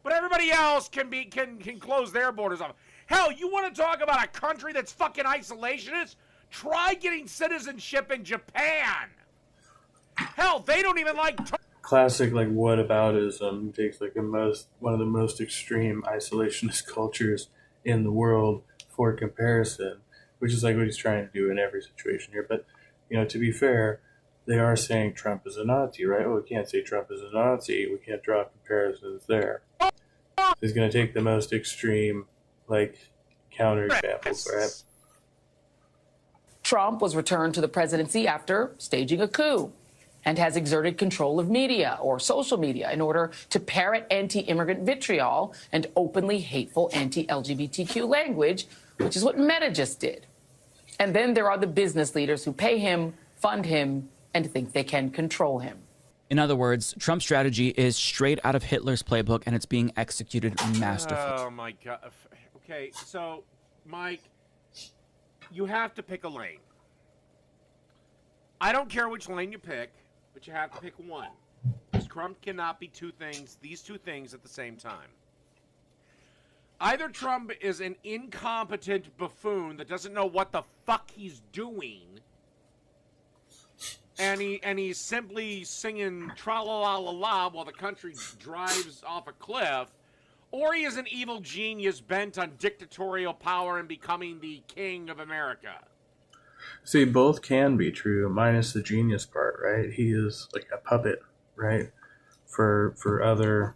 But everybody else can close their borders off. Hell, you want to talk about a country that's fucking isolationist? Try getting citizenship in Japan. Hell, they don't even like. Classic, like, whataboutism takes like one of the most extreme isolationist cultures in the world for comparison, which is like what he's trying to do in every situation here. But, you know, to be fair, they are saying Trump is a Nazi, right? Oh, we can't say Trump is a Nazi. We can't draw comparisons there. He's going to take the most extreme, like, counterexamples, right? Trump was returned to the presidency after staging a coup and has exerted control of media or social media in order to parrot anti-immigrant vitriol and openly hateful anti-LGBTQ language, which is what Meta just did. And then there are the business leaders who pay him, fund him, and think they can control him. In other words, Trump's strategy is straight out of Hitler's playbook, and it's being executed masterfully. Oh, my God. Okay, so, Mike, you have to pick a lane. I don't care which lane you pick, but you have to pick one. Because Trump cannot be these two things at the same time. Either Trump is an incompetent buffoon that doesn't know what the fuck he's doing, and he's simply singing tra-la-la-la-la while the country drives off a cliff, or he is an evil genius bent on dictatorial power and becoming the king of America. See, both can be true, minus the genius part, right? He is like a puppet, right, for other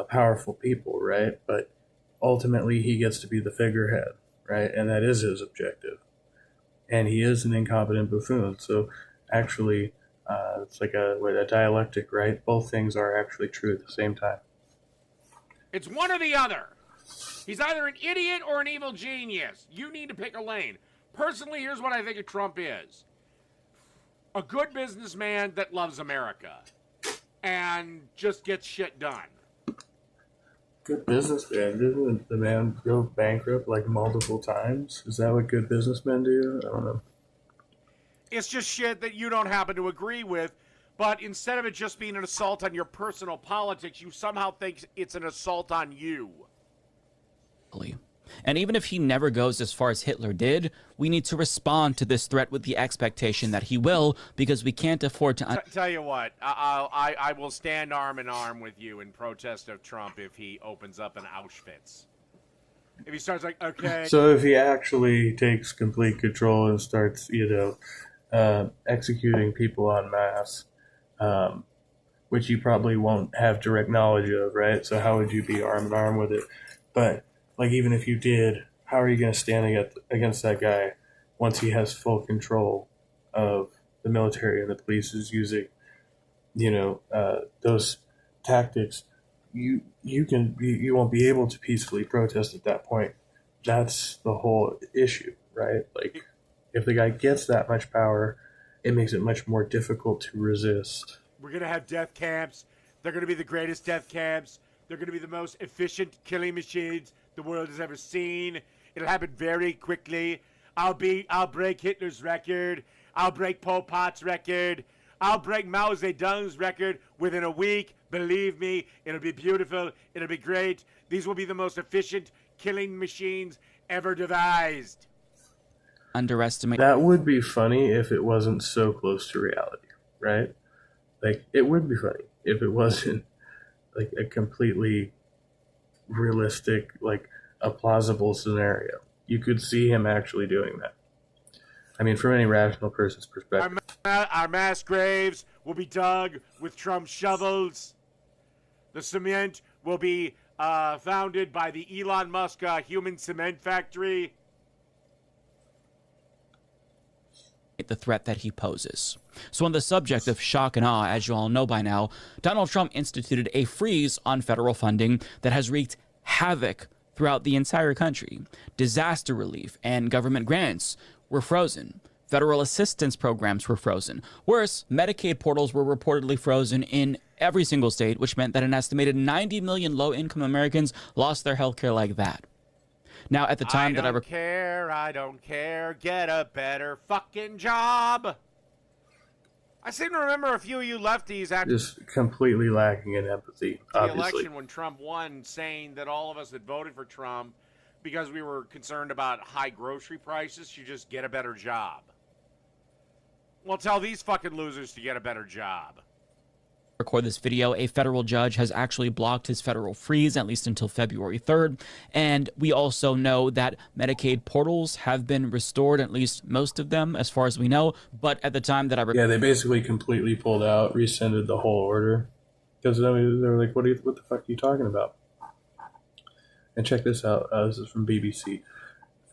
powerful people, right? But ultimately, he gets to be the figurehead, right? And that is his objective. And he is an incompetent buffoon. So actually, it's like a dialectic, right? Both things are actually true at the same time. It's one or the other. He's either an idiot or an evil genius. You need to pick a lane. Personally, here's what I think of Trump is. A good businessman that loves America and just gets shit done. Good businessman. Didn't the man go bankrupt like multiple times? Is that what good businessmen do? I don't know. It's just shit that you don't happen to agree with, but instead of it just being an assault on your personal politics, you somehow think it's an assault on you. And even if he never goes as far as Hitler did, we need to respond to this threat with the expectation that he will, because we can't afford to... Tell you what, I will stand arm in arm with you in protest of Trump if he opens up an Auschwitz. If he starts like, okay... So if he actually takes complete control and starts, executing people en masse, which you probably won't have direct knowledge of, right? So how would you be arm in arm with it? But... like, even if you did, how are you going to stand against that guy once he has full control of the military and the police is using those tactics, you won't be able to peacefully protest at that point. That's the whole issue, right? Like, if the guy gets that much power, it makes it much more difficult to resist. We're going to have death camps. They're going to be the greatest death camps. They're going to be the most efficient killing machines the world has ever seen. It'll happen very quickly. I'll break Hitler's record. I'll break Pol Pot's record. I'll break Mao Zedong's record within a week. Believe me, it'll be beautiful. It'll be great. These will be the most efficient killing machines ever devised. Underestimate. That would be funny if it wasn't so close to reality, right? Like, it would be funny if it wasn't like a completely realistic, like a plausible scenario. You could see him actually doing that. I mean, from any rational person's perspective. Our mass graves will be dug with Trump shovels. The cement will be founded by the Elon Musk human cement factory. The threat that he poses. So on the subject of shock and awe, as you all know by now, Donald Trump instituted a freeze on federal funding that has wreaked havoc throughout the entire country. Disaster relief and government grants were frozen. Federal assistance programs were frozen. Worse, Medicaid portals were reportedly frozen in every single state, which meant that an estimated 90 million low-income Americans lost their health care like that. Now, at the time I don't care. Get a better fucking job. I seem to remember a few of you lefties after Just completely lacking in empathy, the obviously. election when Trump won, saying that all of us that voted for Trump because we were concerned about high grocery prices should just get a better job. Well, tell these fucking losers to get a better job. Record this video, a federal judge has actually blocked his federal freeze, at least until February 3rd. And we also know that Medicaid portals have been restored, at least most of them, as far as we know. But at the time that Yeah, they basically completely pulled out, rescinded the whole order. Because they were like, what the fuck are you talking about? And check this out. This is from BBC.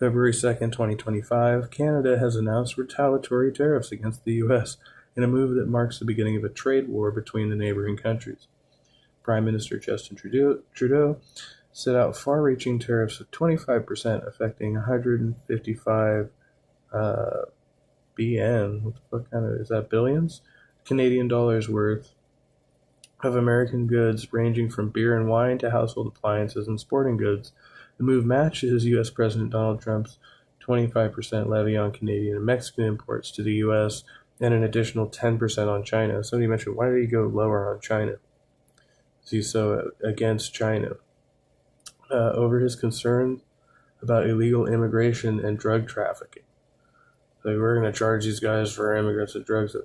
February 2nd, 2025, Canada has announced retaliatory tariffs against the U.S., in a move that marks the beginning of a trade war between the neighboring countries. Prime Minister Justin Trudeau set out far-reaching tariffs of 25%, affecting 155 BN. What the fuck kind of is that? Billions? Canadian dollars worth of American goods, ranging from beer and wine to household appliances and sporting goods. The move matches U.S. President Donald Trump's 25% levy on Canadian and Mexican imports to the U.S., and an additional 10% on China. Somebody mentioned, why did he go lower on China? He's so against China. Over his concern about illegal immigration and drug trafficking. Like, we're going to charge these guys for immigrants and drugs.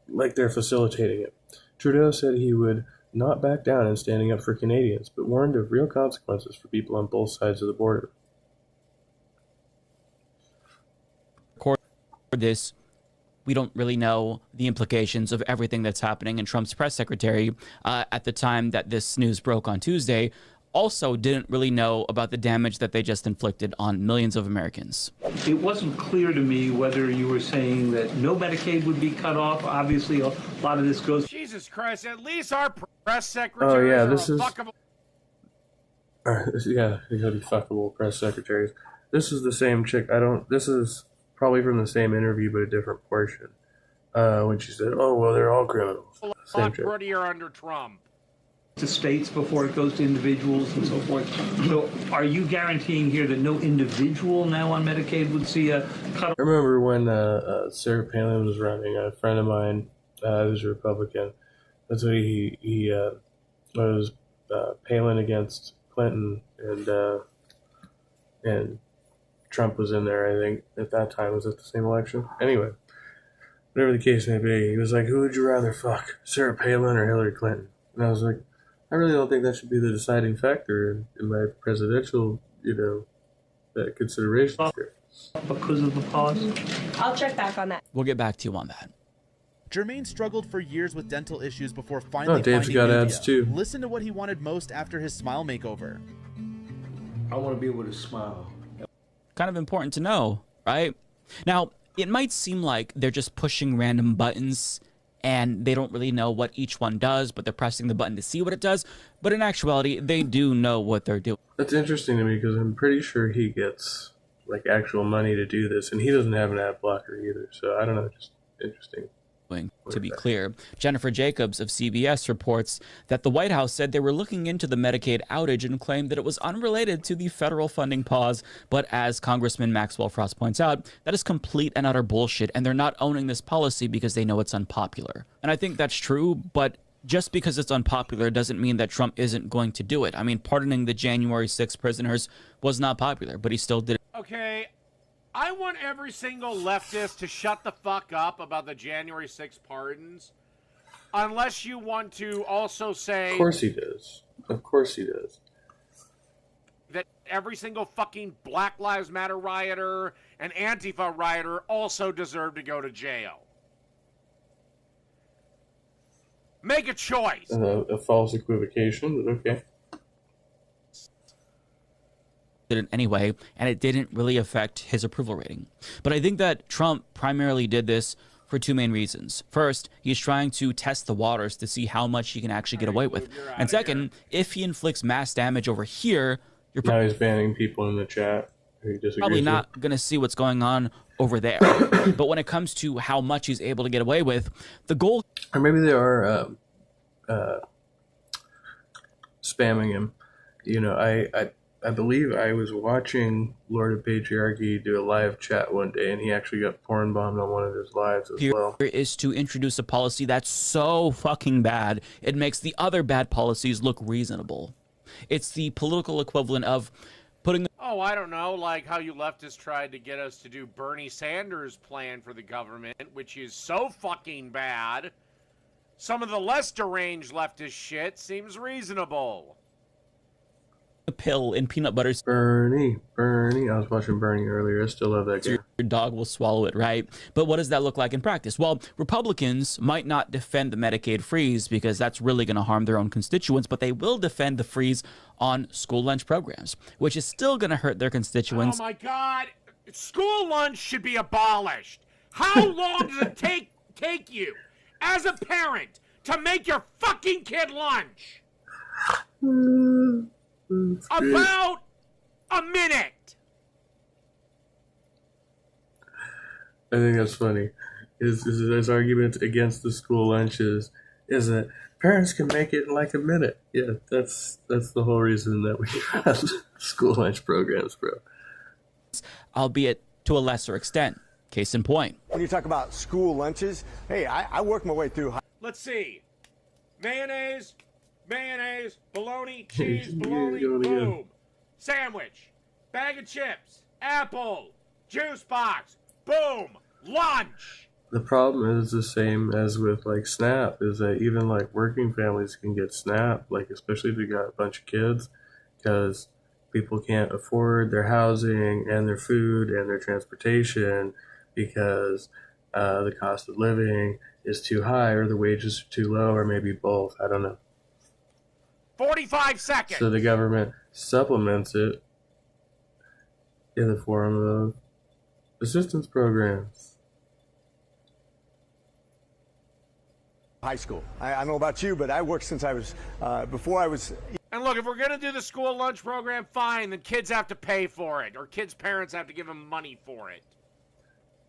Like they're facilitating it. Trudeau said he would not back down in standing up for Canadians, but warned of real consequences for people on both sides of the border. This, we don't really know the implications of everything that's happening. And Trump's press secretary, at the time that this news broke on Tuesday, also didn't really know about the damage that they just inflicted on millions of Americans. It wasn't clear to me whether you were saying that no Medicaid would be cut off. Obviously, a lot of this goes... Jesus Christ, at least our press secretary. Oh, yeah, this is... yeah, you gotta be fuckable press secretaries. This is the same chick. This is probably from the same interview, but a different portion. When she said, "Oh well, they're all criminals." A lot prettier under Trump. To states before it goes to individuals and so forth. So, are you guaranteeing here that no individual now on Medicaid would see a cut? I remember when Sarah Palin was running. A friend of mine, who's a Republican, that's what he was Palin against Clinton, and Trump was in there, I think, at that time. Was it the same election? Anyway, whatever the case may be, he was like, who would you rather fuck, Sarah Palin or Hillary Clinton? And I was like, I really don't think that should be the deciding factor in my presidential, consideration here. Because of the pause? I'll check back on that. We'll get back to you on that. Jermaine struggled for years with dental issues before finally Dave's finding got Nuvia. ads too. Listen to what he wanted most after his smile makeover. I want to be able to smile. Kind of important to know, right? Now, it might seem like they're just pushing random buttons and they don't really know what each one does, but they're pressing the button to see what it does. But in actuality, they do know what they're doing. That's interesting to me because I'm pretty sure he gets like actual money to do this, and he doesn't have an ad blocker either. So I don't know, just interesting. To be clear, Jennifer Jacobs of CBS reports that the White House said they were looking into the Medicaid outage and claimed that it was unrelated to the federal funding pause. But as Congressman Maxwell Frost points out, that is complete and utter bullshit, and they're not owning this policy because they know it's unpopular. And I think that's true, but just because it's unpopular doesn't mean that Trump isn't going to do it. I mean, pardoning the January 6 prisoners was not popular, but he still did it. Okay, I want every single leftist to shut the fuck up about the January 6 pardons, unless you want to also say... Of course he does. Of course he does. ...that every single fucking Black Lives Matter rioter and Antifa rioter also deserve to go to jail. Make a choice. A false equivocation, but okay. Did it anyway, and it didn't really affect his approval rating. But I think that Trump primarily did this for two main reasons. First, he's trying to test the waters to see how much he can actually get away with. And second, if he inflicts mass damage over here, you're now he's banning people in the chat who disagree. Probably not going to see what's going on over there. But when it comes to how much he's able to get away with, the goal... Or maybe they are spamming him. You know, I believe I was watching Lord of Patriarchy do a live chat one day, and he actually got porn bombed on one of his lives as well. Here is to introduce a policy that's so fucking bad, it makes the other bad policies look reasonable. It's the political equivalent of putting... Oh, I don't know, like how you leftists tried to get us to do Bernie Sanders' plan for the government, which is so fucking bad. Some of the less deranged leftist shit seems reasonable. A pill in peanut butter. Bernie. I was watching Bernie earlier. I still love that guy. Your dog will swallow it, right? But what does that look like in practice? Well, Republicans might not defend the Medicaid freeze because that's really going to harm their own constituents, but they will defend the freeze on school lunch programs, which is still going to hurt their constituents. Oh my God. School lunch should be abolished. How long does it take you as a parent to make your fucking kid lunch? About a minute. I think that's funny. His argument against the school lunches is that parents can make it in like a minute. Yeah, that's the whole reason that we have school lunch programs, bro. Albeit to a lesser extent. Case in point. When you talk about school lunches, hey, I work my way through. Let's see. Mayonnaise, bologna, cheese, bologna, boom. Sandwich, bag of chips, apple, juice box, boom, lunch. The problem is the same as with like SNAP, is that even like working families can get SNAP, like especially if you got a bunch of kids, because people can't afford their housing and their food and their transportation because the cost of living is too high or the wages are too low or maybe both. I don't know. 45 seconds. So the government supplements it in the form of assistance programs. High school. I don't know about you, but I worked since I was, before I was... And look, if we're going to do the school lunch program, fine, then kids have to pay for it, or kids' parents have to give them money for it.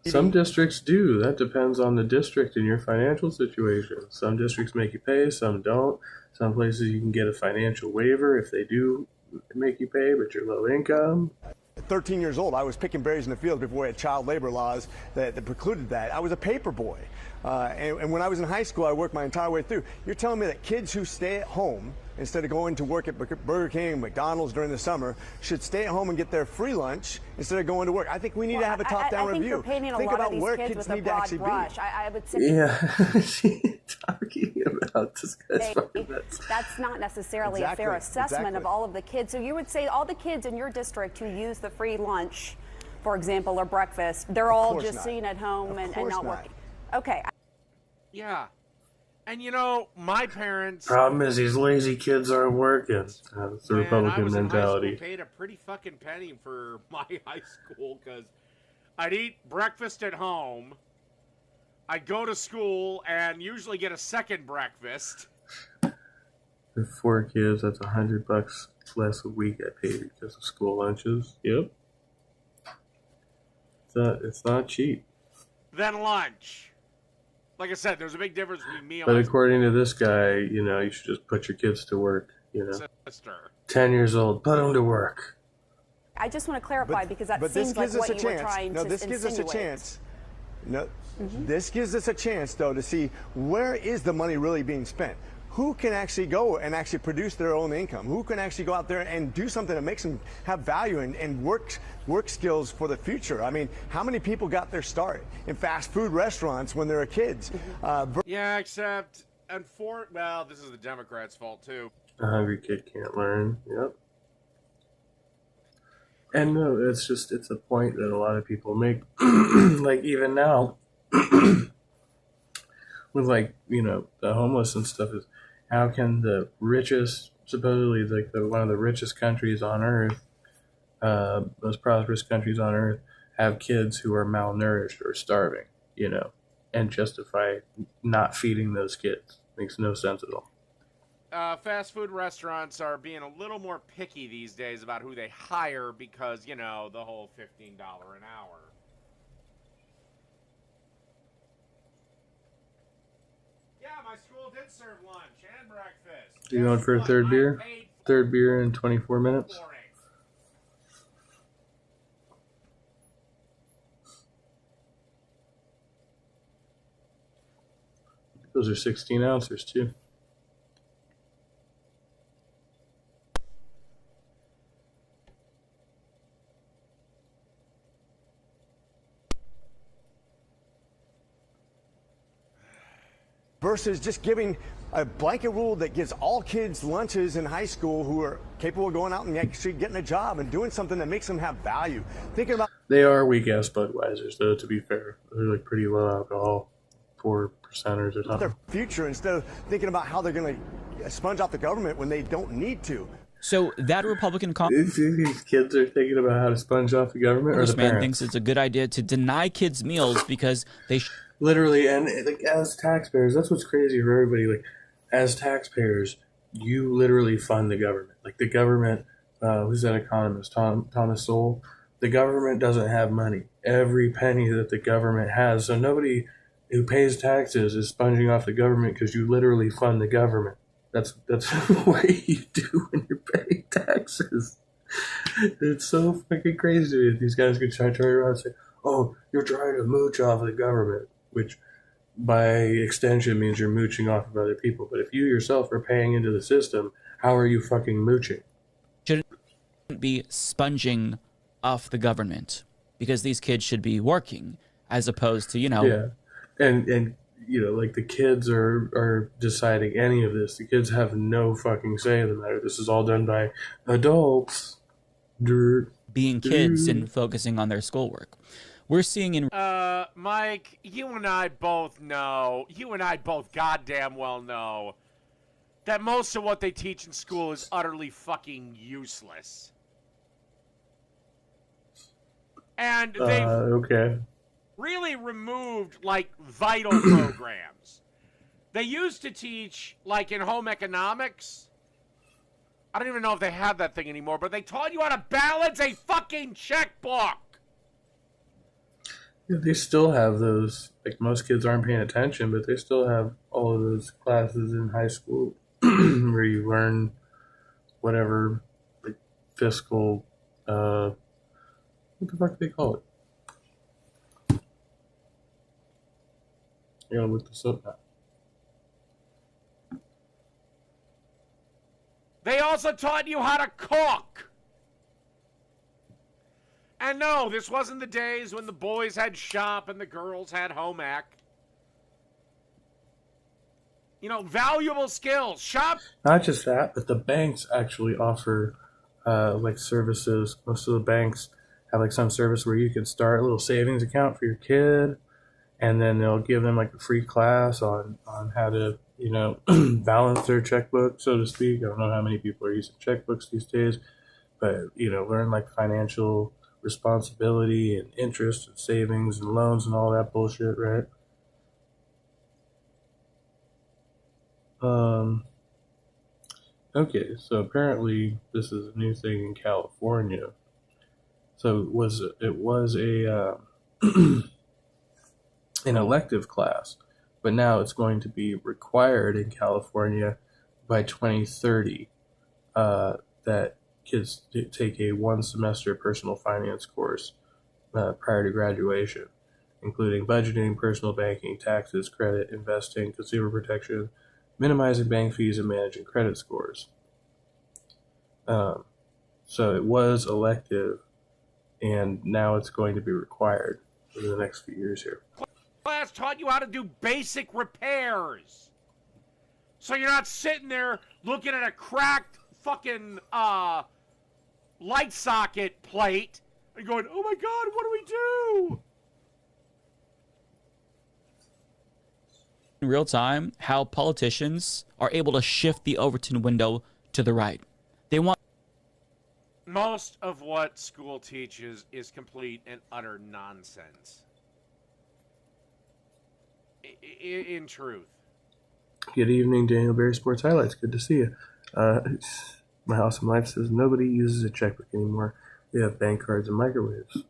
Some districts do. That depends on the district and your financial situation. Some districts make you pay, some don't. Some places you can get a financial waiver if they do make you pay, but you're low income. At 13 years old, I was picking berries in the field before we had child labor laws that precluded that. I was a paper boy. And when I was in high school, I worked my entire way through. You're telling me that kids who stay at home instead of going to work at Burger King, McDonald's during the summer, should stay at home and get their free lunch instead of going to work. I think we need to have a top-down review. You're painting a Think lot about of these where kids kids with need a to broad actually brush. be. I would say. Yeah, she's talking about this guy's fucking nuts. That's not necessarily a fair assessment of all of the kids. So you would say all the kids in your district who use the free lunch, for example, or breakfast, they're all just sitting at home and not working. Okay. Yeah. And you know, my parents... Problem is these lazy kids aren't working. That's the Republican I was mentality. In high school, paid a pretty fucking penny for my high school because I'd eat breakfast at home, I go to school and usually get a second breakfast. With 4 kids, that's $100 less a week I pay because of school lunches. Yep. It's not cheap. Then lunch. Like I said, there's a big difference between meals. But according to this guy, you should just put your kids to work, Sister. 10 years old, put them to work. I just want to clarify because that seems like what you were trying to this gives us a insinuate. chance. No, this gives us a chance, though, to see where is the money really being spent. Who can actually go and actually produce their own income? Who can actually go out there and do something that makes them have value and work skills for the future? I mean, how many people got their start in fast food restaurants when they were kids? Yeah, except, well, this is the Democrats' fault, too. A hungry kid can't learn. Yep. And no, it's a point that a lot of people make. Like, even now, with, the homeless and stuff, is how can the richest, supposedly one of the richest countries on earth, most prosperous countries on earth, have kids who are malnourished or starving, and justify not feeding those kids? Makes no sense at all. Fast food restaurants are being a little more picky these days about who they hire because, the whole $15 an hour. Yeah, my school did serve lunch and breakfast. You going for a third beer? Third beer in 24 minutes? Those are 16 ounces, too. Versus just giving a blanket rule that gives all kids lunches in high school who are capable of going out and actually getting a job and doing something that makes them have value. Thinking about They are weak-ass Budweisers, though, to be fair. They're pretty low alcohol, 4%ers or something. their future instead of thinking about how they're going to sponge off the government when they don't need to. So that Republican These kids are thinking about how to sponge off the government, or the Congressman parents? thinks it's a good idea to deny kids meals because they literally, and as taxpayers, that's what's crazy for everybody. As taxpayers, you literally fund the government. The government, who's that economist, Thomas Sowell? The government doesn't have money. Every penny that the government has, so nobody who pays taxes is sponging off the government because you literally fund the government. That's what you do when you're paying taxes. It's so fucking crazy to me that these guys can try to turn around and say, "Oh, you're trying to mooch off of the government," which by extension means you're mooching off of other people. But if you yourself are paying into the system, how are you fucking mooching? shouldn't be sponging off the government because these kids should be working as opposed to, Yeah. And the kids are deciding any of this. The kids have no fucking say in the matter. This is all done by adults. Being kids and focusing on their schoolwork. We're seeing in Mike, you and I both goddamn well know that most of what they teach in school is utterly fucking useless. And they've really removed, vital programs. They used to teach, in home economics. I don't even know if they have that thing anymore, but they taught you how to balance a fucking checkbook. Yeah, they still have those. Most kids aren't paying attention, but they still have all of those classes in high school where you learn whatever, fiscal, what the fuck do they call it? I gotta look this up now. They also taught you how to cook. And no, this wasn't the days when the boys had shop and the girls had home ec. Valuable skills. Shop. Not just that, but the banks actually offer services. Most of the banks have some service where you can start a little savings account for your kid, and then they'll give them a free class on how to balance their checkbook, so to speak. I don't know how many people are using checkbooks these days, but learn financial responsibility and interest and savings and loans and all that bullshit, right? Okay, so apparently this is a new thing in California. So it was a an elective class, but now it's going to be required in California by 2030 that kids take a 1-semester personal finance course prior to graduation, including budgeting, personal banking, taxes, credit, investing, consumer protection, minimizing bank fees, and managing credit scores. So it was elective, and now it's going to be required over the next few years here. Class taught you how to do basic repairs. So you're not sitting there looking at a cracked fucking light socket plate and going, oh my God, what do we do? In real time, how politicians are able to shift the Overton window to the right. They want Most of what school teaches is complete and utter nonsense. In truth. Good evening, Daniel Berry Sports Highlights. Good to see you. My House of Life says nobody uses a checkbook anymore. They have bank cards and microwaves.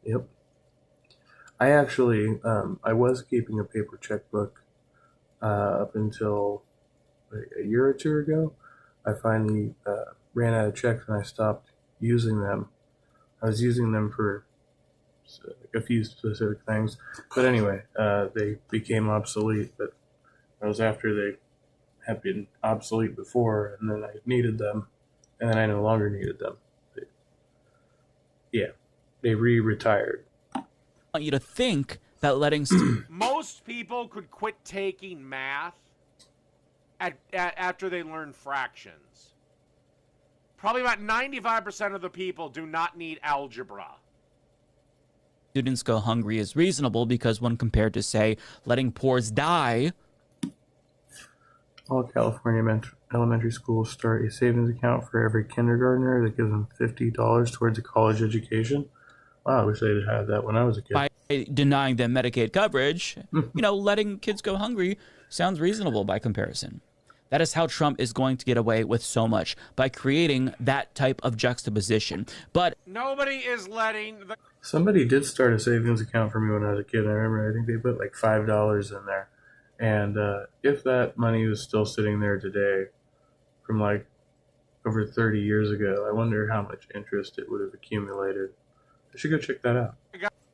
Yep. I actually, I was keeping a paper checkbook up until like a year or two ago. I finally ran out of checks and I stopped using them. I was using them for a few specific things. But anyway, they became obsolete. But that was after they had been obsolete before, and then I needed them, and then I no longer needed them. They re-retired. I want you to think that letting most people could quit taking math after they learn fractions. Probably about 95% of the people do not need algebra. Students go hungry is reasonable because when compared to, say, letting poors die. All California elementary schools start a savings account for every kindergartner that gives them $50 towards a college education. Wow, I wish they'd had that when I was a kid. By denying them Medicaid coverage, letting kids go hungry sounds reasonable by comparison. That is how Trump is going to get away with so much, by creating that type of juxtaposition. But nobody is letting the... Somebody did start a savings account for me when I was a kid. I remember, I think they put like $5 in there. And if that money was still sitting there today from like over 30 years ago, I wonder how much interest it would have accumulated. I should go check that out.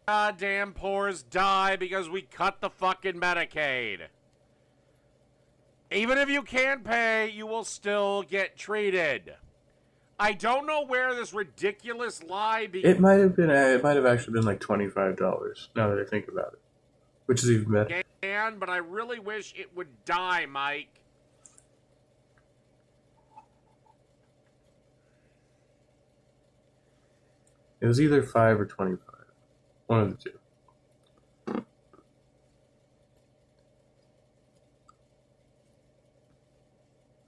Goddamn poors die because we cut the fucking Medicaid. Even if you can't pay, you will still get treated. I don't know where this ridiculous lie began. It might have actually been like $25 now that I think about it, which is even better. But I really wish it would die, Mike. It was either 5 or 25. One of the two.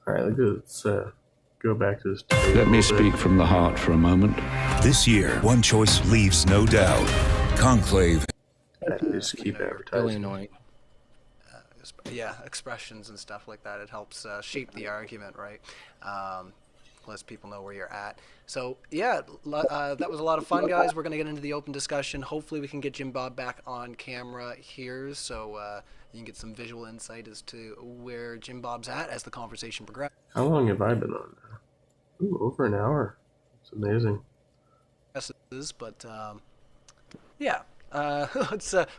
All right, let's go back to this. Let me speak from the heart for a moment. This year, one choice leaves no doubt. Conclave. Just keep advertising. Really annoying. Expressions and stuff like that. It helps shape the argument, right? Lets people know where you're at. So, that was a lot of fun, guys. We're going to get into the open discussion. Hopefully we can get Jim Bob back on camera here so you can get some visual insight as to where Jim Bob's at as the conversation progresses. How long have I been on now? Ooh, over an hour. It's amazing. But,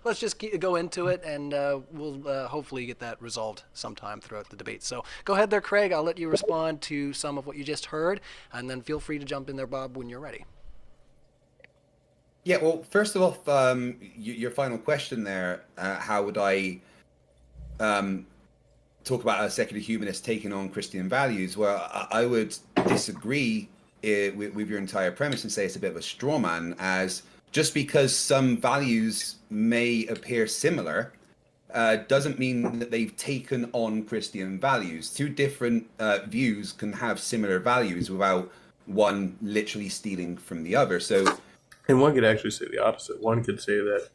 let's just go into it, and we'll hopefully get that resolved sometime throughout the debate. So go ahead there, Craig. I'll let you respond to some of what you just heard, and then feel free to jump in there, Bob, when you're ready. Yeah, well, first of all, your final question there, how would I talk about a secular humanist taking on Christian values? Well, I would disagree with your entire premise and say it's a bit of a straw man, as just because some values may appear similar doesn't mean that they've taken on Christian values. Two different views can have similar values without one literally stealing from the other. So, and one could actually say the opposite. One could say that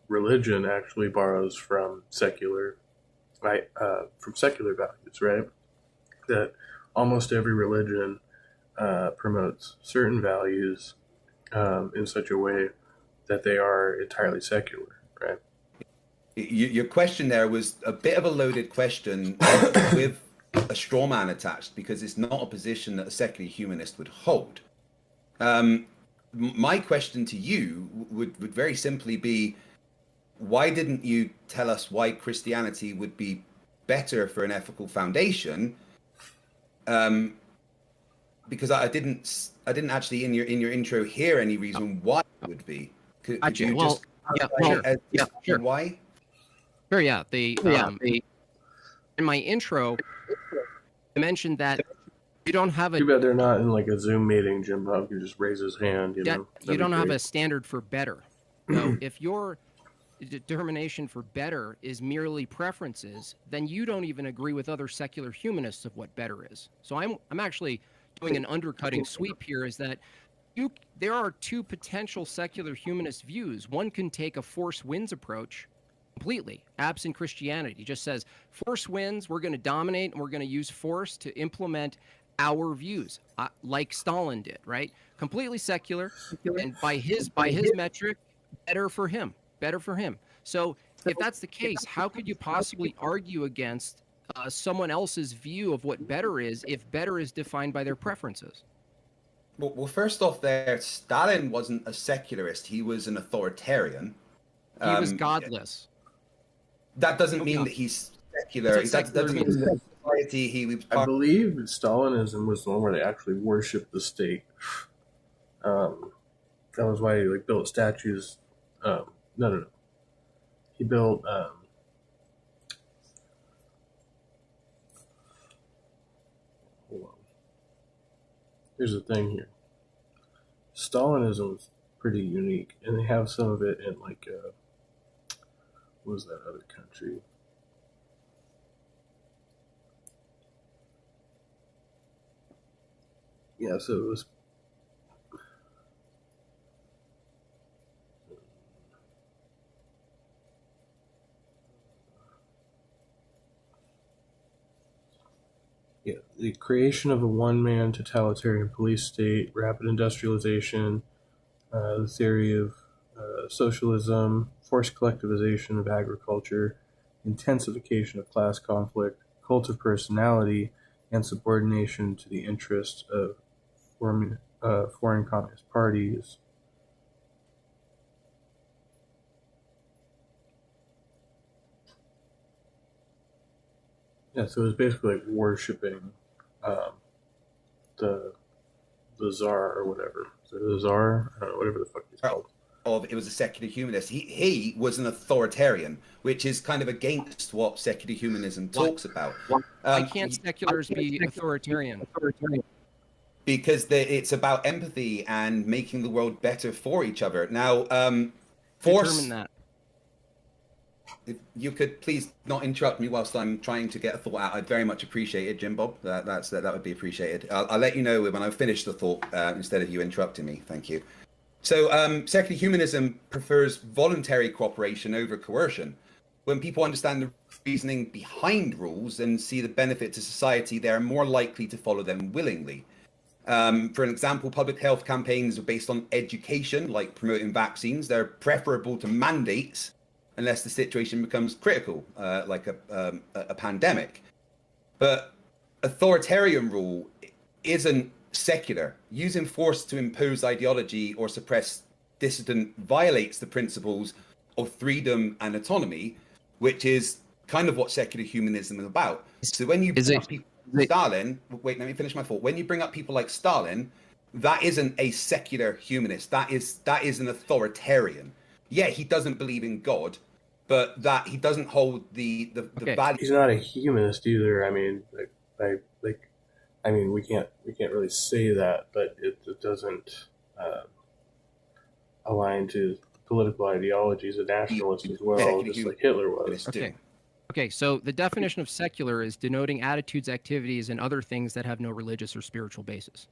religion actually borrows from secular right, from secular values, right? That almost every religion promotes certain values in such a way that they are entirely secular, right? Your question there was a bit of a loaded question with a straw man attached, because it's not a position that a secular humanist would hold. My question to you would very simply be, why didn't you tell us why Christianity would be better for an ethical foundation? Because I didn't actually in your intro hear any reason why it would be. Could you just sure. Why? Sure, yeah. In my intro, I mentioned that you don't have a. Too bad they're not in like a Zoom meeting. Jim Bob can just raise his hand. You know, you don't have a standard for better. So if your determination for better is merely preferences, then you don't even agree with other secular humanists of what better is. So I'm actually doing an undercutting sweep here. Is that there are two potential secular humanist views. One can take a force wins approach completely, absent Christianity. Just says force wins, we're going to dominate, and we're going to use force to implement our views, like Stalin did, right? Completely secular, and by his metric, better for him. So if that's the case, how could you possibly argue against someone else's view of what better is if better is defined by their preferences? Well, first off, Stalin wasn't a secularist; he was an authoritarian. He was godless. That doesn't mean that he's secular. That doesn't mean that society he was. I believe Stalinism was the one where they actually worshipped the state. That was why he built statues. No. He built. Hold on. Here's the thing here. Stalinism was pretty unique, and they have some of it in what was that other country? Yeah, so it was. Yeah, the creation of a one-man totalitarian police state, rapid industrialization, the theory of socialism, forced collectivization of agriculture, intensification of class conflict, cult of personality, and subordination to the interests of foreign communist parties. Yeah, so it was basically worshiping the Tsar or whatever. The Tsar? I don't know, whatever the fuck he's called. It was a secular humanist. He was an authoritarian, which is kind of against what secular humanism talks about. Why can't seculars be authoritarian? Because it's about empathy and making the world better for each other. Now, force. Determine that. If you could please not interrupt me whilst I'm trying to get a thought out, I'd very much appreciate it, Jim Bob. That would be appreciated. I'll let you know when I've finished the thought instead of you interrupting me. Thank you. So secular humanism prefers voluntary cooperation over coercion. When people understand the reasoning behind rules and see the benefit to society, they're more likely to follow them willingly. For an example, public health campaigns are based on education, like promoting vaccines. They're preferable to mandates unless the situation becomes critical, like a pandemic. But authoritarian rule isn't secular. Using force to impose ideology or suppress dissident violates the principles of freedom and autonomy, which is kind of what secular humanism is about. So when you bring up people like Stalin, wait, let me finish my thought. When you bring up people like Stalin, that isn't a secular humanist. That is an authoritarian. Yeah, he doesn't believe in God, but that he doesn't hold the value. He's not a humanist either. I mean, we can't really say that, but it doesn't align to political ideologies and nationalism as well, just like Hitler was. Okay, so the definition of secular is denoting attitudes, activities, and other things that have no religious or spiritual basis.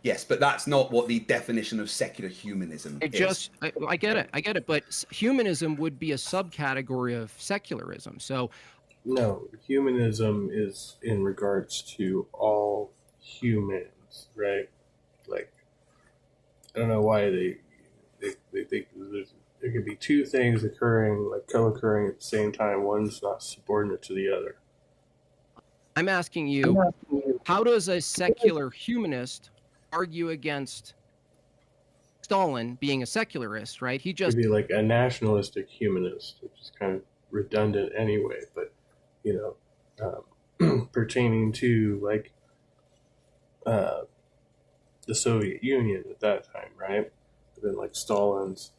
Yes, but that's not what the definition of secular humanism is. I get it, but humanism would be a subcategory of secularism. So, no, humanism is in regards to all humans, right? Like, I don't know why they think there could be two things occurring, like co-occurring at the same time. One's not subordinate to the other. I'm asking you, how does a secular humanist argue against Stalin being a secularist, right? He just could be like a nationalistic humanist, which is kind of redundant anyway, but pertaining to like the Soviet Union at that time, right? But then like Stalin's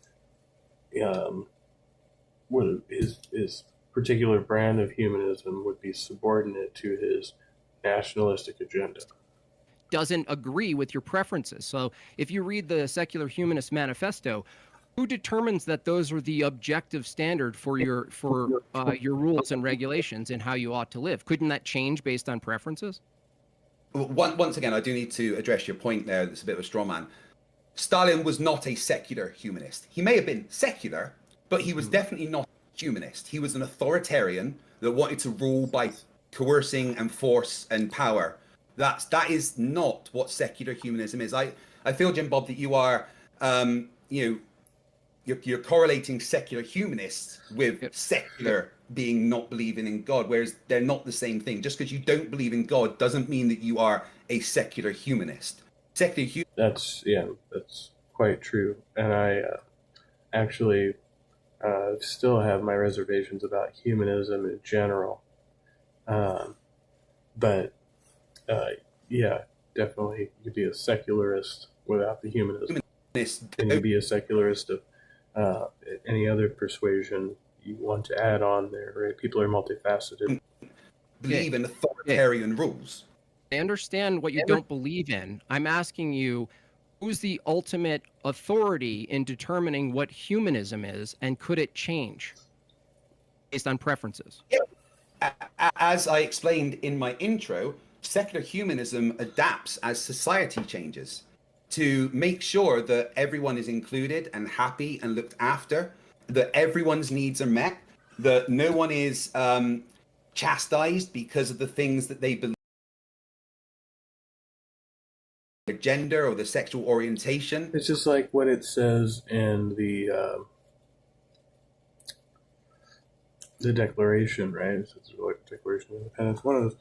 his particular brand of humanism would be subordinate to his nationalistic agenda. Doesn't agree with your preferences. So if you read the Secular Humanist Manifesto, who determines that those are the objective standard for your rules and regulations and how you ought to live? Couldn't that change based on preferences? Once again, I do need to address your point there. That's a bit of a straw man. Stalin was not a secular humanist. He may have been secular, but he was definitely not a humanist. He was an authoritarian that wanted to rule by coercing and force and power. That is not what secular humanism is. I feel, Jim Bob, that you are you're correlating secular humanists with secular being not believing in God, whereas they're not the same thing. Just because you don't believe in God doesn't mean that you are a secular humanist. That's quite true, and I actually still have my reservations about humanism in general, but yeah, definitely you could be a secularist without the humanism, and you'd be a secularist of any other persuasion you want to add on there, right? People are multifaceted. Believe in authoritarian rules. I understand what you don't believe in. I'm asking you, who's the ultimate authority in determining what humanism is, and could it change based on preferences? As I explained in my intro, secular humanism adapts as society changes to make sure that everyone is included and happy and looked after, that everyone's needs are met, that no one is chastised because of the things that they believe, their gender or their sexual orientation. It's just like what it says in the Declaration, right? It's the Declaration of Independence. One of those,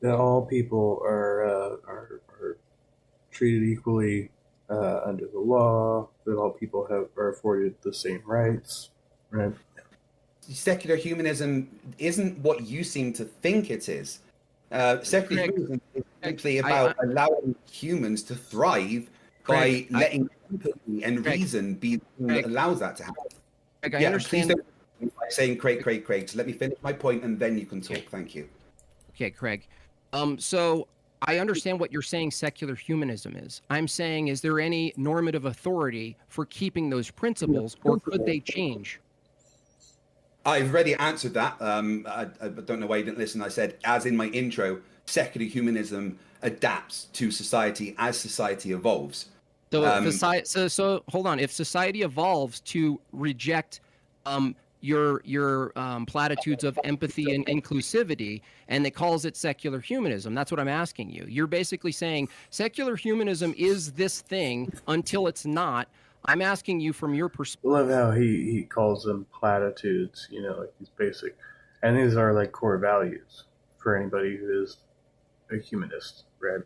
that all people are treated equally under the law, that all people are afforded the same rights, right? Secular humanism isn't what you seem to think it is. Secular humanism is simply about allowing humans to thrive by letting empathy and reason be the thing that allows that to happen. I understand. Please don't by saying Craig. So let me finish my point and then you can talk. Thank you. Okay, Craig. So I understand what you're saying secular humanism is. I'm saying, is there any normative authority for keeping those principles, or could they change? I've already answered that. I don't know why you didn't listen. I said, as in my intro, secular humanism adapts to society as society evolves. So hold on. If society evolves to reject your platitudes of empathy and inclusivity, and it calls it secular humanism, that's what I'm asking you. You're basically saying secular humanism is this thing until it's not. I'm asking you from your perspective. I love how he calls them platitudes, like these basic, and these are like core values for anybody who is a humanist, right?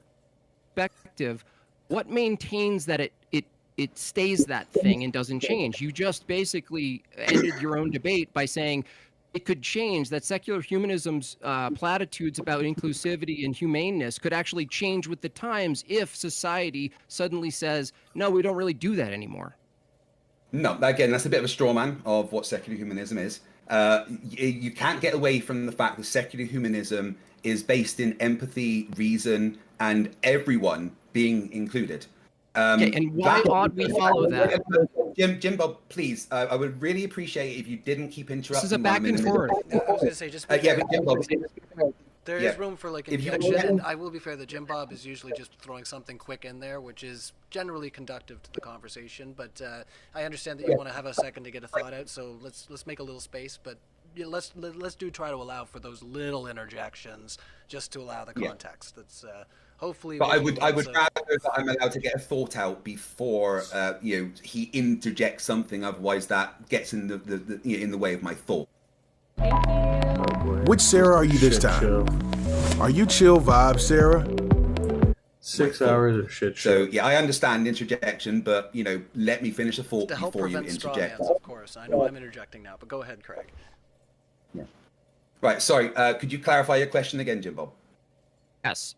Perspective, what maintains that it stays that thing and doesn't change? You just basically ended your own debate by saying it could change, that secular humanism's platitudes about inclusivity and humaneness could actually change with the times if society suddenly says, no, we don't really do that anymore. No, again, that's a bit of a straw man of what secular humanism is. You can't get away from the fact that secular humanism is based in empathy, reason, and everyone being included. Okay, and why ought we follow that? Jim Bob, please, I would really appreciate it if you didn't keep interrupting. This is a back and forth. I was going to say, just but Jim Bob, There is room for like injection, and I will be fair, the Jim Bob is usually just throwing something quick in there, which is generally conductive to the conversation. But I understand that you want to have a second to get a thought out, so let's make a little space. But let's try to allow for those little interjections, just to allow the context. That's hopefully. But I would rather that I'm allowed to get a thought out before he interjects something. Otherwise, that gets in in the way of my thought. Which Sarah are you this time? Are you chill vibe, Sarah? 6 hours of shit show. So yeah, I understand interjection, but let me finish a thought before you interject. Of course, I know I'm interjecting now, but go ahead, Craig. Yeah. Right. Sorry. Could you clarify your question again, Jim Bob? Yes.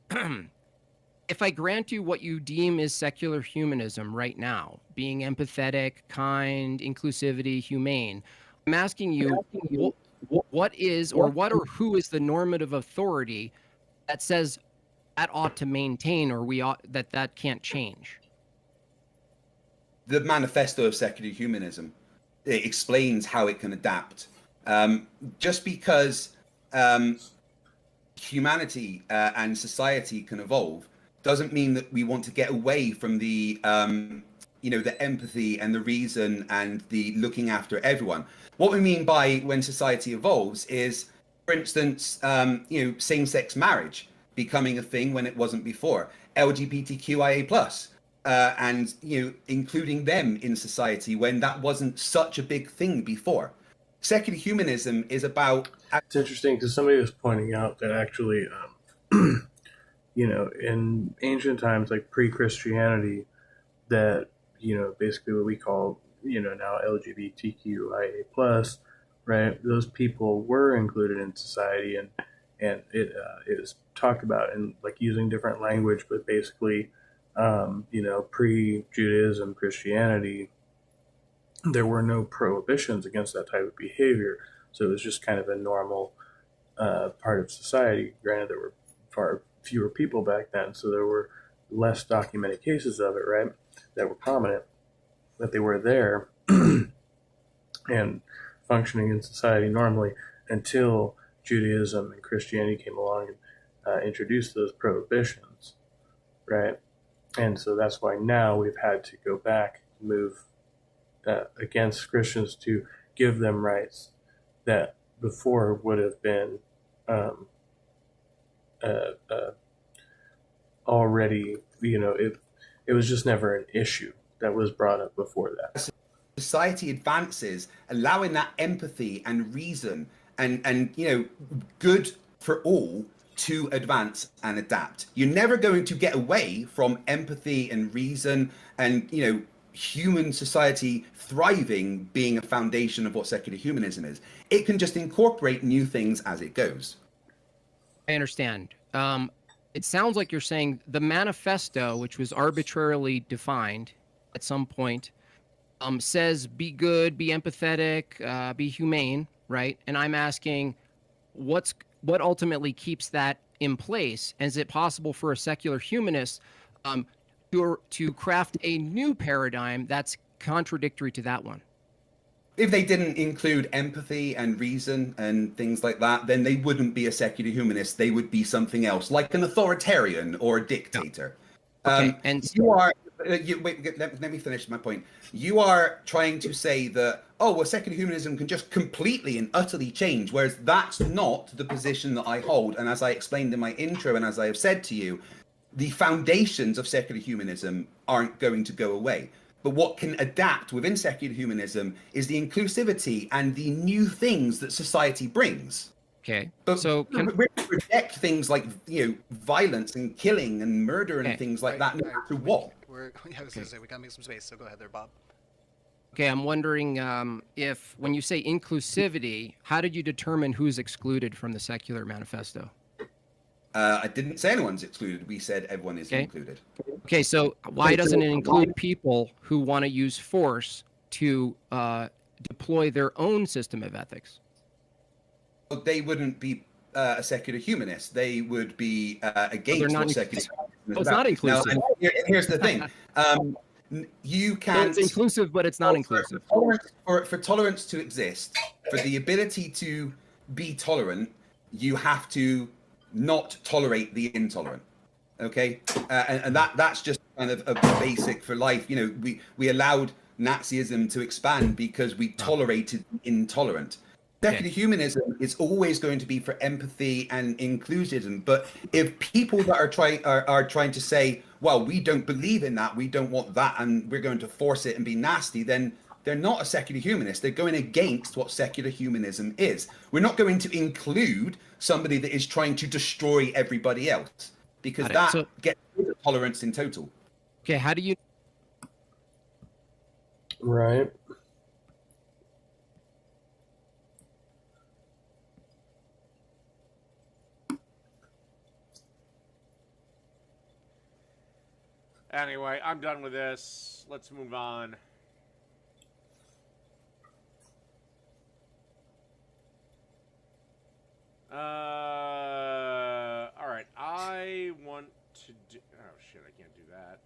If I grant you what you deem is secular humanism right now, being empathetic, kind, inclusivity, humane, I'm asking you, what is or who is the normative authority that says that ought to maintain, or that can't change? The Manifesto of Secular Humanism. It explains how it can adapt. Just because humanity and society can evolve doesn't mean that we want to get away from the the empathy and the reason and the looking after everyone. What we mean by when society evolves is, for instance, same-sex marriage becoming a thing when it wasn't before, LGBTQIA+, and including them in society when that wasn't such a big thing before. Secular humanism is about. It's interesting because somebody was pointing out that actually, in ancient times, like pre-Christianity, that basically what we call now LGBTQIA+, right? Those people were included in society, and it was talked about in like using different language, but basically, pre-Judaism, Christianity, there were no prohibitions against that type of behavior. So it was just kind of a normal part of society. Granted, there were far fewer people back then, so there were less documented cases of it, right, that were prominent, but they were there and functioning in society normally until Judaism and Christianity came along and introduced those prohibitions, right? And so that's why now we've had to go back, move against Christians to give them rights that before would have been already, it was just never an issue that was brought up before that. Society advances, allowing that empathy and reason and good for all to advance and adapt. You're never going to get away from empathy and reason and human society thriving being a foundation of what secular humanism is. It can just incorporate new things as it goes. I understand. It sounds like you're saying the manifesto, which was arbitrarily defined at some point, says be good, be empathetic, be humane, right? And I'm asking, what ultimately keeps that in place? And is it possible for a secular humanist to craft a new paradigm that's contradictory to that one? If they didn't include empathy and reason and things like that, then they wouldn't be a secular humanist. They would be something else, like an authoritarian or a dictator. Okay, and you are. Wait, let me finish my point. You are trying to say that, secular humanism can just completely and utterly change, whereas that's not the position that I hold. And as I explained in my intro, and as I have said to you, the foundations of secular humanism aren't going to go away. But what can adapt within secular humanism is the inclusivity and the new things that society brings. Okay. But so we reject things like violence and killing and murder and things like that, no matter what. I was going to say we gotta make some space. So go ahead there, Bob. Okay, I'm wondering if when you say inclusivity, how did you determine who's excluded from the secular manifesto? I didn't say anyone's excluded. We said everyone is included. Okay, so why doesn't it include people who want to use force to deploy their own system of ethics? Well, they wouldn't be a secular humanist. They would be against what secular humanism is it's not inclusive. Now, here's the thing. You can. It's inclusive, but it's not inclusive. For tolerance to exist, for the ability to be tolerant, you have to not tolerate the intolerant. Okay, and that's just kind of a basic for life. You know, we allowed Nazism to expand because we tolerated the intolerant. Secular humanism is always going to be for empathy and inclusion. But if people that are trying to say, well, we don't believe in that, we don't want that, and we're going to force it and be nasty, then they're not a secular humanist. They're going against what secular humanism is. We're not going to include somebody that is trying to destroy everybody else, because that gets rid of tolerance in total. Okay, how do you... Right. Anyway, I'm done with this. Let's move on. All right. I want to do... Oh, shit, I can't do that.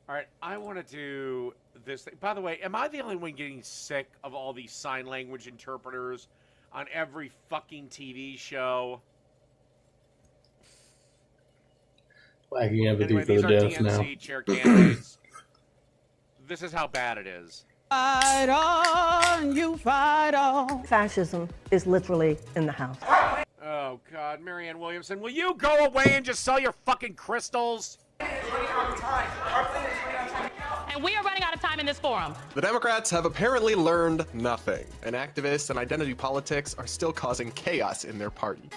All right, I want to do this thing. By the way, am I the only one getting sick of all these sign language interpreters on every fucking TV show? Lacking empathy Anyway, for these the are deaf DNC now. chair candidates. This is how bad it is. Fight on, you fight on. Fascism is literally in the house. Oh, God. Marianne Williamson, will you go away and just sell your fucking crystals? And we are running out of time in this forum. The Democrats have apparently learned nothing, and activists and identity politics are still causing chaos in their party.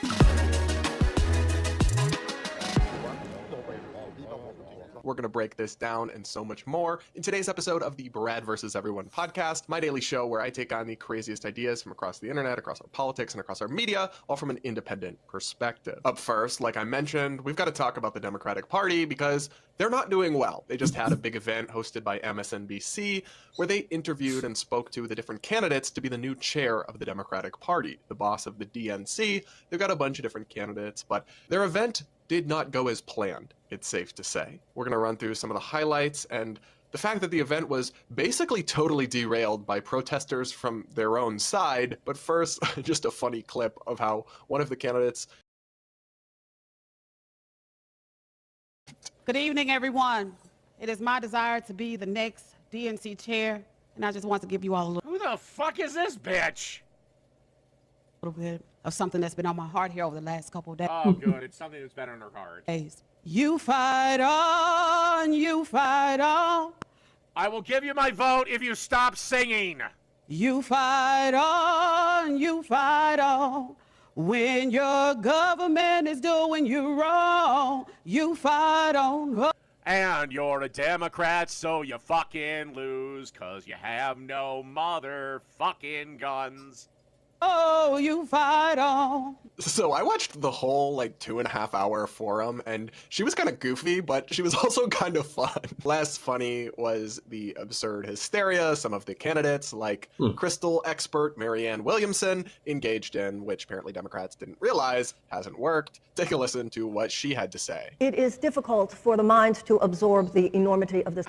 We're going to break this down and so much more in today's episode of the Brad vs. Everyone podcast, my daily show where I take on the craziest ideas from across the internet, across our politics, and across our media, all from an independent perspective. Up first, like I mentioned, we've got to talk about the Democratic Party because they're not doing well. They just had a big event hosted by MSNBC where they interviewed and spoke to the different candidates to be the new chair of the Democratic Party, the boss of the DNC. They've got a bunch of different candidates, but their event did not go as planned, it's safe to say. We're going to run through some of the highlights and the fact that the event was basically totally derailed by protesters from their own side. But first, just a funny clip of how one of the candidates... Good evening, everyone. It is my desire to be the next DNC chair, and I just want to give you all a little... Who the fuck is this bitch? little bit of something that's been on my heart here over the last couple of days. Oh, good. It's something that's been on her heart. You fight on, you fight on. I will give you my vote if you stop singing. You fight on, you fight on. When your government is doing you wrong, you fight on. And you're a Democrat, so you fucking lose, 'cause you have no motherfucking guns. Oh, you fight on. So I watched the whole 2.5 hour forum, and she was kind of goofy, but she was also kind of fun. Less funny was the absurd hysteria some of the candidates, like crystal expert Marianne Williamson, engaged in, which apparently Democrats didn't realize hasn't worked. Take a listen to what she had to say. It is difficult for the mind to absorb the enormity of this.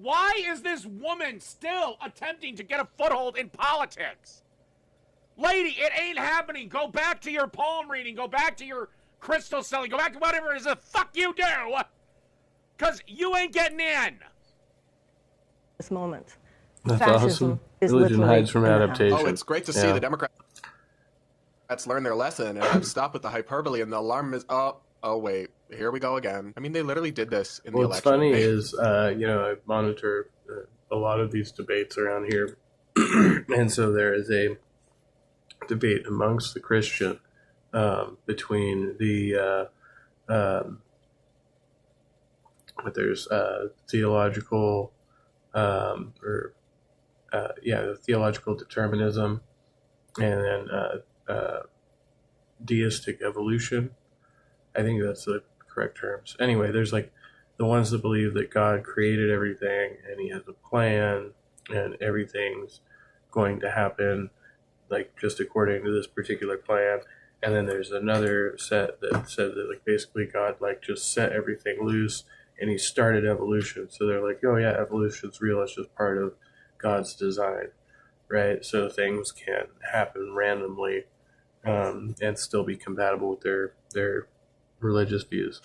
Why is this woman still attempting to get a foothold in politics? Lady, it ain't happening. Go back to your palm reading. Go back to your crystal selling. Go back to whatever it is the fuck you do. Because you ain't getting in. This moment. That's awesome. Religion hides from adaptation. Oh, it's great to see the Democrats learn their lesson and have stopped with the hyperbole and the alarm is... Oh, wait. Here we go again. I mean, they literally did this in the election. What's funny is, I monitor a lot of these debates around here. And so there is a debate amongst the Christian between the there's theological theological determinism and then deistic evolution. I think that's the correct terms. Anyway, there's the ones that believe that God created everything and he has a plan and everything's going to happen just according to this particular plan. And then there's another set that said that basically God just set everything loose and he started evolution. So they're oh yeah, evolution's real, it's just part of God's design, right? So things can happen randomly and still be compatible with their religious views.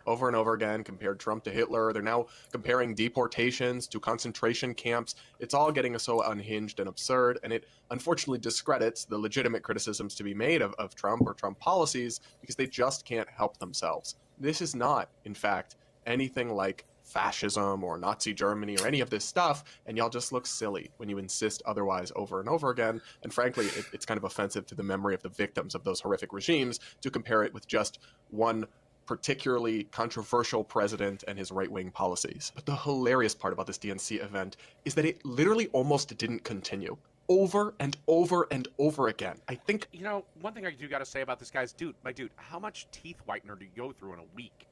Over and over again, compared Trump to Hitler. They're now comparing deportations to concentration camps. It's all getting so unhinged and absurd, and it unfortunately discredits the legitimate criticisms to be made of Trump or Trump policies because they just can't help themselves. This is not, in fact, anything like fascism or Nazi Germany or any of this stuff, and y'all just look silly when you insist otherwise over and over again. And frankly, it's kind of offensive to the memory of the victims of those horrific regimes to compare it with just one particularly controversial president and his right-wing policies. But the hilarious part about this DNC event is that it literally almost didn't continue. Over and over and over again. I think... You know, one thing I do gotta say about this guy's, my dude, how much teeth whitener do you go through in a week?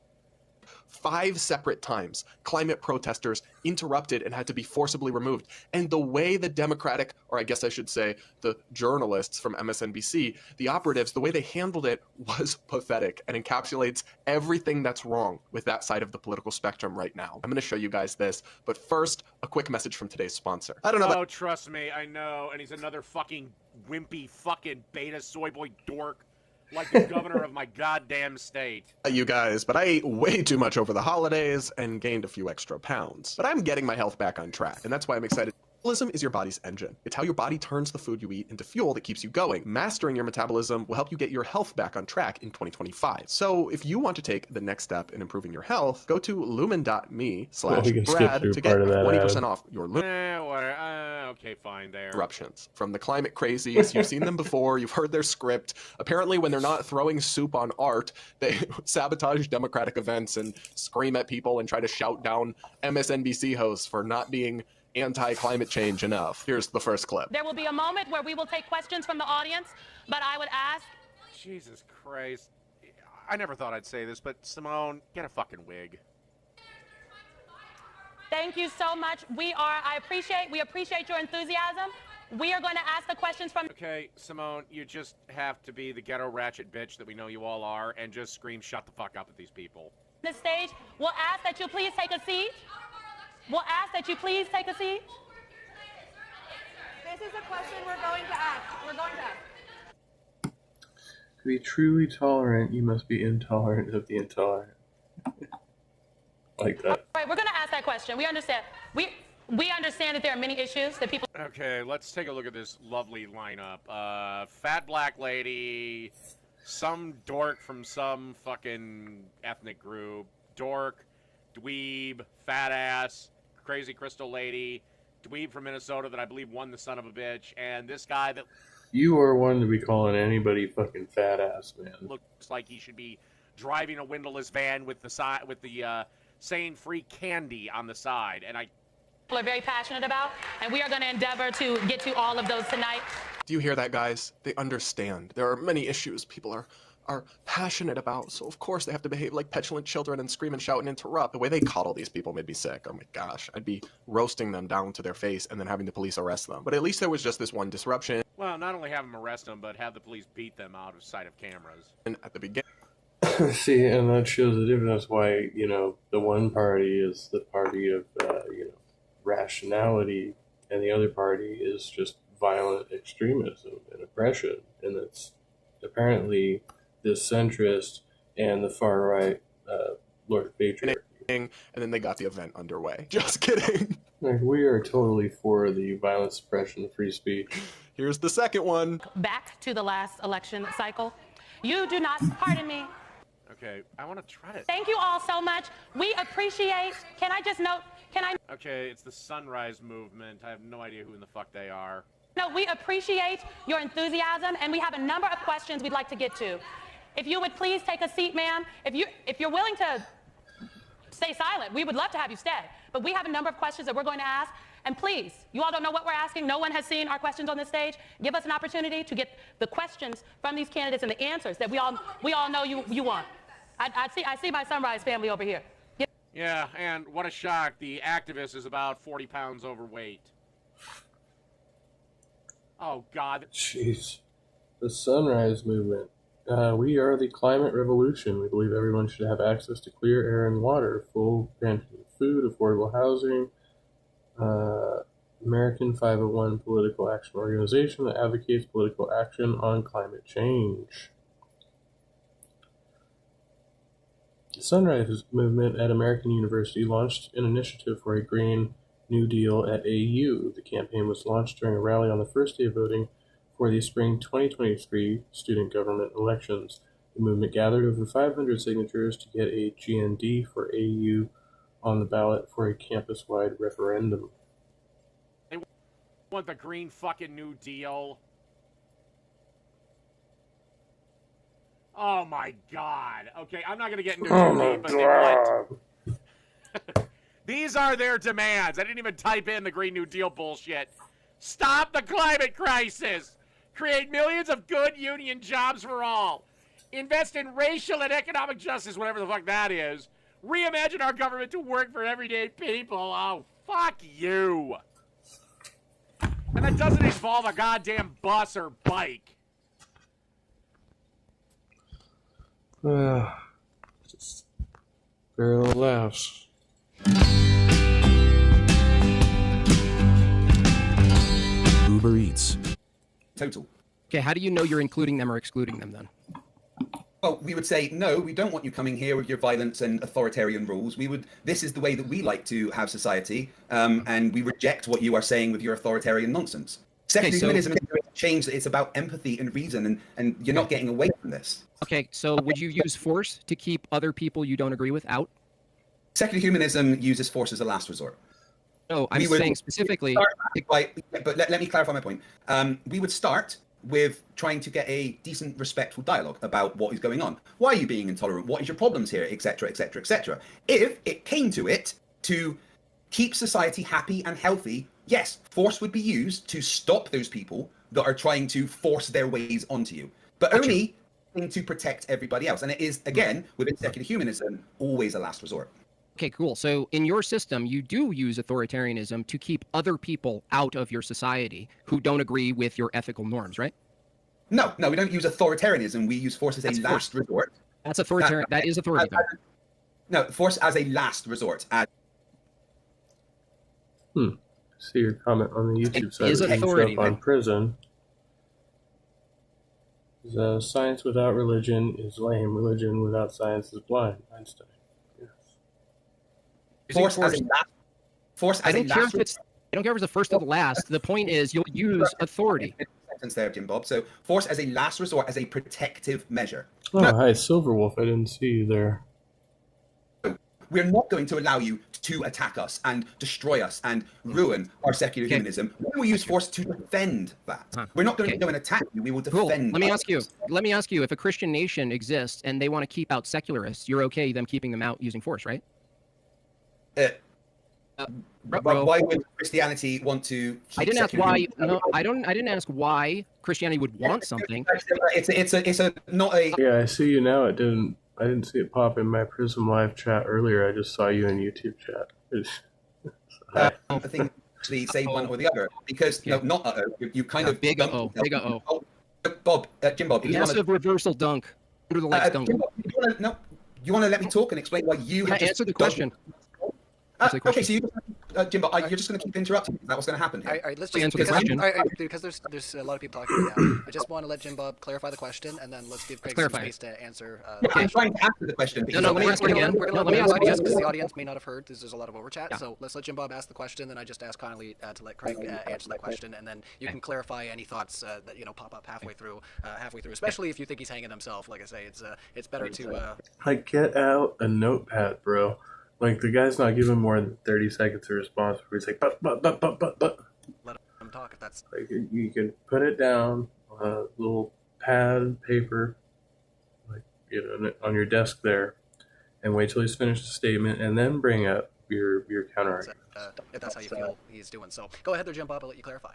5 separate times, climate protesters interrupted and had to be forcibly removed. And the way the Democratic, or I guess I should say, the journalists from MSNBC, the operatives, the way they handled it was pathetic and encapsulates everything that's wrong with that side of the political spectrum right now. I'm going to show you guys this, but first, a quick message from today's sponsor. I don't know Oh, trust me, I know, and he's another fucking wimpy fucking beta soy boy dork. Like the governor of my goddamn state. You guys, but I ate way too much over the holidays and gained a few extra pounds. But I'm getting my health back on track, and that's why I'm excited. Metabolism is your body's engine. It's how your body turns the food you eat into fuel that keeps you going. Mastering your metabolism will help you get your health back on track in 2025. So if you want to take the next step in improving your health, go to lumen.me/Brad to get 20% off your okay, fine there. Eruptions. From the climate crazies, you've seen them before, you've heard their script. Apparently when they're not throwing soup on art, they sabotage Democratic events and scream at people and try to shout down MSNBC hosts for not being anti-climate change enough. Here's the first clip. There will be a moment where we will take questions from the audience, but I would ask... Jesus Christ. I never thought I'd say this, but Simone, get a fucking wig. Thank you so much. We appreciate your enthusiasm. We are going to ask the questions from... Okay, Simone, you just have to be the ghetto ratchet bitch that we know you all are and just scream shut the fuck up at these people. The stage, we'll ask that you please take a seat. We'll ask that you please take a seat. This is a question we're going to ask. To be truly tolerant, you must be intolerant of the intolerant. Like that. All right, we're going to ask that question. We understand. We understand that there are many issues that people... Okay, let's take a look at this lovely lineup. Fat black lady, some dork from some fucking ethnic group, dork, dweeb, fat ass, crazy crystal lady, dweeb from Minnesota that I believe won the son of a bitch, and this guy that... You are one to be calling anybody fucking fat ass, man. Looks like he should be driving a windowless van with the saying free candy on the side, and people are very passionate about, and we are going to endeavor to get to all of those tonight. Do you hear that, guys? They understand. There are many issues people are passionate about, so of course they have to behave like petulant children and scream and shout and interrupt. The way they coddle these people made me sick. Oh my gosh. I'd be roasting them down to their face and then having the police arrest them. But at least there was just this one disruption. Well, not only have them arrest them, but have the police beat them out of sight of cameras. And at the beginning... See, and that shows the difference why, the one party is the party of, rationality, and the other party is just violent extremism and oppression. And it's apparently the centrist and the far right Lord Patriarchy. And then they got the event underway. Just kidding. Like, we are totally for the violent suppression of free speech. Here's the second one. Back to the last election cycle. You do not, pardon me. Okay, I want to try it. Thank you all so much. We appreciate, can I just note, Okay, it's the Sunrise Movement. I have no idea who in the fuck they are. No, we appreciate your enthusiasm, and we have a number of questions we'd like to get to. If you would please take a seat, ma'am. If you're willing to stay silent, we would love to have you stay. But we have a number of questions that we're going to ask. And please, you all don't know what we're asking. No one has seen our questions on this stage. Give us an opportunity to get the questions from these candidates and the answers that we all know you want. I see my Sunrise family over here. Yeah, and what a shock. The activist is about 40 pounds overweight. Oh, God. Jeez. The Sunrise Movement. We are the climate revolution. We believe everyone should have access to clear air and water, full pension, food, affordable housing, American 501 political action organization that advocates political action on climate change. The Sunrise Movement at American University launched an initiative for a Green New Deal at AU. The campaign was launched during a rally on the first day of voting for the spring 2023 student government elections. The movement gathered over 500 signatures to get a GND for AU on the ballot for a campus-wide referendum. They want the Green fucking New Deal. Oh my God. Okay, I'm not gonna get into it, but they want. These are their demands. I didn't even type in the Green New Deal bullshit. Stop the climate crisis. Create millions of good union jobs for all. Invest in racial and economic justice, whatever the fuck that is. Reimagine our government to work for everyday people. Oh, fuck you. And that doesn't involve a goddamn bus or bike. Just very little laughs. Uber Eats. Total. Okay, how do you know you're including them or excluding them then? Well, we would say, no, we don't want you coming here with your violence and authoritarian rules. This is the way that we like to have society, and we reject what you are saying with your authoritarian nonsense. Secular humanism is a change. It's about empathy and reason, and you're not getting away from this. Okay, so would you use force to keep other people you don't agree with out? Secular humanism uses force as a last resort. No, I'm saying specifically. But let me clarify my point. We would start with trying to get a decent, respectful dialogue about what is going on. Why are you being intolerant? What is your problems here, etc., etc., etc. If it came to it, to keep society happy and healthy, yes, force would be used to stop those people that are trying to force their ways onto you, but only to protect everybody else. And it is, again, within secular humanism, always a last resort. Okay, cool. So in your system, you do use authoritarianism to keep other people out of your society who don't agree with your ethical norms, right? No, we don't use authoritarianism. We use force as a last resort. That's authoritarian. That is authority. No, force as a last resort. See your comment on the YouTube side. Is authority on prison. Science without religion is lame. Religion without science is blind. Einstein. Force as a last. Force as a last. I don't care if it's the first or the last. The point is you'll use authority. Sentence there, Jim Bob. So force as a last resort, as a protective measure. Oh, hi, Silverwolf. I didn't see you there. We're not going to allow you to attack us and destroy us and ruin our secular humanism. We will use force to defend that. We're not going to go and attack you. We will defend. Let me ask you. If a Christian nation exists and they want to keep out secularists, you're okay them keeping them out using force, right? Why would Christianity want to? I didn't ask why. No, I didn't ask why Christianity would want something. It's not a. Yeah, I see you now. I didn't see it pop in my Prism Live chat earlier. I just saw you in YouTube chat. I think actually say one or the other because not you kind of big big Bob, Jim Bob. Massive reversal dunk under the legs dunk. You want to let me talk and explain why you have answer the question. Okay, so Jim, you're just going to keep interrupting. Is that what's going to happen here? All right, let's just because there's a lot of people talking right now. I just want to let Jim Bob clarify the question, and then let's give Craig some space to answer. I'm trying to answer the question. No, let me ask it again. We're going to let me ask it again because the audience may not have heard. There's a lot of over chat, so let's let Jim Bob ask the question. Then I just ask Connolly to let Craig answer that question, and then you can clarify any thoughts that pop up halfway through. Especially if you think he's hanging himself. Like I say, it's better to. Like, get out a notepad, bro. Like, the guy's not giving more than 30 seconds of response where he's like, but. Let him talk if that's. Like, you can put it down on a little pad, paper, like, on your desk there, and wait till he's finished the statement, and then bring up your counter argument. If that's how you feel he's doing. So go ahead there, Jim Bob. I'll let you clarify.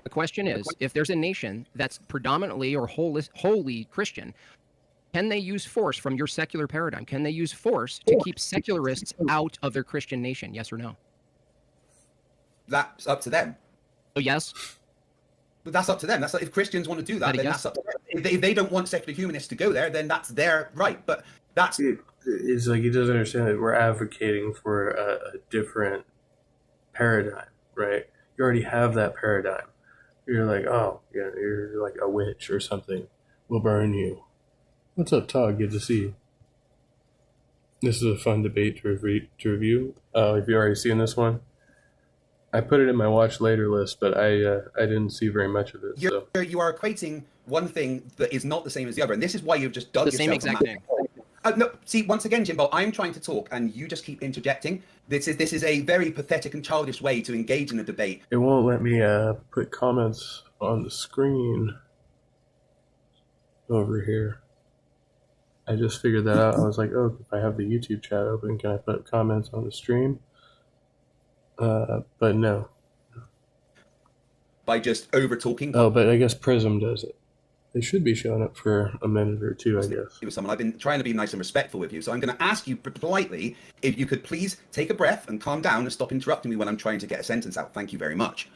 The question is, if there's a nation that's predominantly or wholly Christian, can they use force from your secular paradigm? Can they use force to keep secularists out of their Christian nation? Yes or no? That's up to them. Oh, yes? But that's up to them. That's if Christians want to do that, then that's up to them. If they don't want secular humanists to go there, then that's their right. But that's... It's like he doesn't understand that we're advocating for a different paradigm, right? You already have that paradigm. You're like, oh, yeah, you're like a witch or something. We'll burn you. What's up, Todd? Good to see you. This is a fun debate to review. Have you already seen this one? I put it in my watch later list, but I didn't see very much of it. You are equating one thing that is not the same as the other, and this is why you've just dug The yourself same exact thing. No, see, once again, Jimbo, I'm trying to talk, and you just keep interjecting. This is a very pathetic and childish way to engage in a debate. It won't let me put comments on the screen over here. I just figured that out. I was like, oh, if I have the YouTube chat open, can I put comments on the stream? But no. By just over talking. Oh, but I guess Prism does it. They should be showing up for a minute or two, I guess. With someone, I've been trying to be nice and respectful with you, so I'm going to ask you politely if you could please take a breath and calm down and stop interrupting me when I'm trying to get a sentence out. Thank you very much.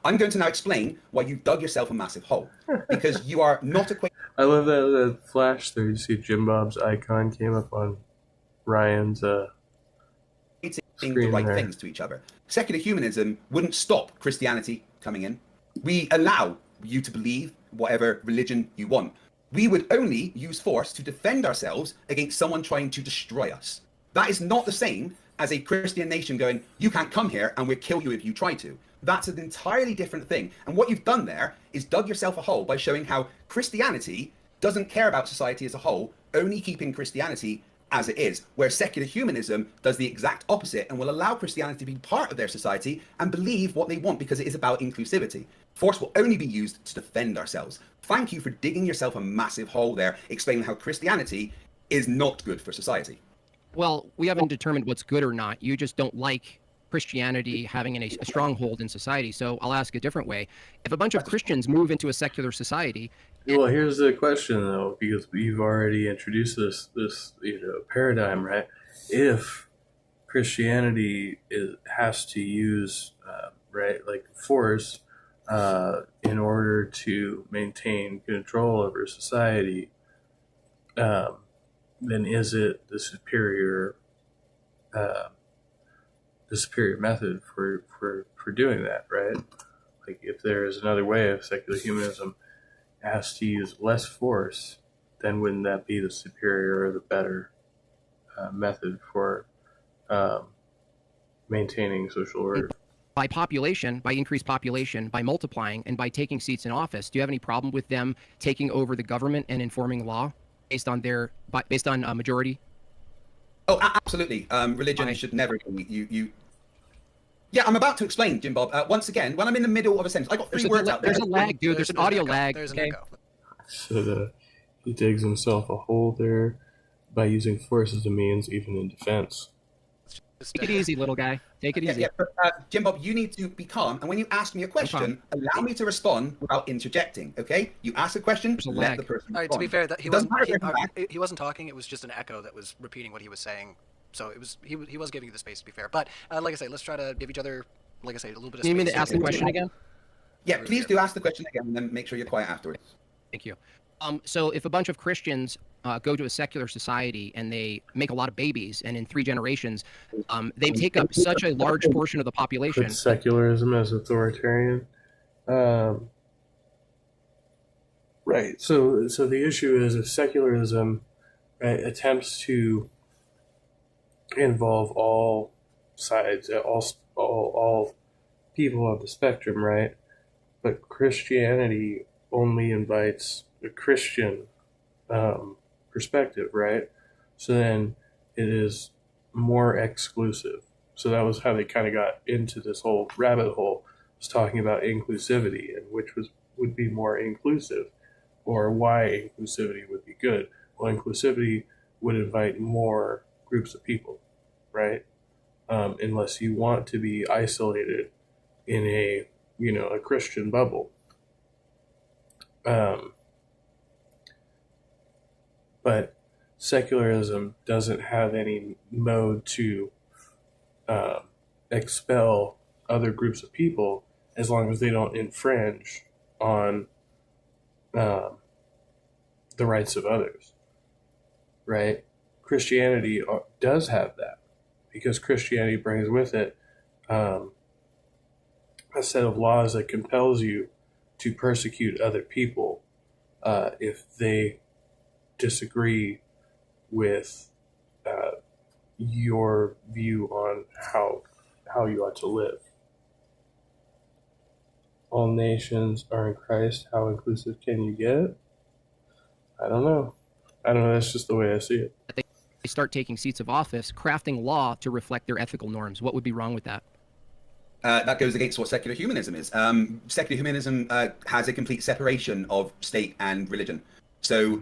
I'm going to now explain why you dug yourself a massive hole, because you are not equating. I love that flash there. You see Jim Bob's icon came up on Ryan's the screen right there. things to each other. Secular humanism wouldn't stop Christianity coming in. We allow you to believe whatever religion you want. We would only use force to defend ourselves against someone trying to destroy us. That is not the same as a Christian nation going, you can't come here and we'll kill you if you try to. That's an entirely different thing. And what you've done there is dug yourself a hole by showing how Christianity doesn't care about society as a whole, only keeping Christianity as it is, where secular humanism does the exact opposite and will allow Christianity to be part of their society and believe what they want because it is about inclusivity. Force will only be used to defend ourselves. Thank you for digging yourself a massive hole there, explaining how Christianity is not good for society. Well, we haven't determined what's good or not. You just don't like Christianity having a stronghold in society. So I'll ask a different way. If a bunch of Christians move into a secular society... Well, here's the question, though, because you've already introduced this paradigm, right? If Christianity has to use, force in order to maintain control over society, then is it the superior method for doing that, right? Like, if there is another way of secular humanism has to use less force, then wouldn't that be the superior or the better method for maintaining social order? By population, by increased population, by multiplying, and by taking seats in office, do you have any problem with them taking over the government and informing law based on majority? Oh, absolutely. Religion should never be Yeah, I'm about to explain, Jim Bob. Once again, when I'm in the middle of a sentence, I got three words out there. There's a lag, dude. There's an audio lag. There's an okay? echo. So he digs himself a hole there by using force as a means, even in defense. Take it easy, little guy. Take it easy. Yeah, but, Jim Bob, you need to be calm. And when you ask me a question, allow me to respond without interjecting, okay? You ask a question, let the person All right, to be respond. fair, he wasn't talking. It was just an echo that was repeating what he was saying. So it was he was giving you the space, to be fair. But like I say, let's try to give each other, like I say, a little bit of space. You mean to ask the question again? Yeah, please do ask the question again, and then make sure you're quiet afterwards. Thank you. So if a bunch of Christians go to a secular society and they make a lot of babies, and in 3 generations, they take up such a large portion of the population. Put secularism as authoritarian. Right. So the issue is if secularism attempts to involve all sides, all people on the spectrum, right? But Christianity only invites a Christian perspective, right? So then it is more exclusive. So that was how they kind of got into this whole rabbit hole, was talking about inclusivity and which would be more inclusive, or why inclusivity would be good. Well, inclusivity would invite more groups of people, right? Unless you want to be isolated in a Christian bubble. But secularism doesn't have any mode to expel other groups of people as long as they don't infringe on the rights of others, right? Christianity does have that, because Christianity brings with it a a set of laws that compels you to persecute other people if they disagree with your view on how you ought to live. All nations are in Christ. How inclusive can you get? I don't know. That's just the way I see it. They start taking seats of office, crafting law to reflect their ethical norms. What would be wrong with that? That goes against what secular humanism is. Secular humanism has a complete separation of state and religion. So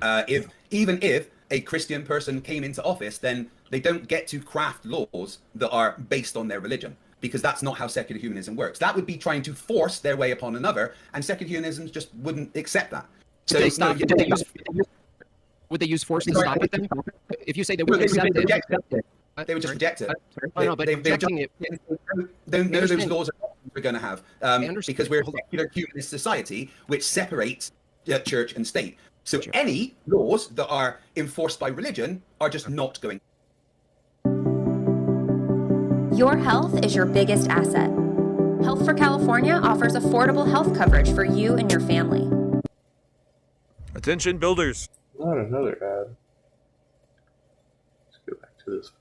even if a Christian person came into office, then they don't get to craft laws that are based on their religion, because that's not how secular humanism works. That would be trying to force their way upon another, and secular humanism just wouldn't accept that. So Would they use force to stop it then? If you say they wouldn't accept it, they would just reject it. No, but rejecting it. None of those laws we're going to have because we're a secular humanist society which separates church and state. So any laws that are enforced by religion are just not going. Your health is your biggest asset. Health for California offers affordable health coverage for you and your family. Attention builders. Not another ad. Let's go back to this.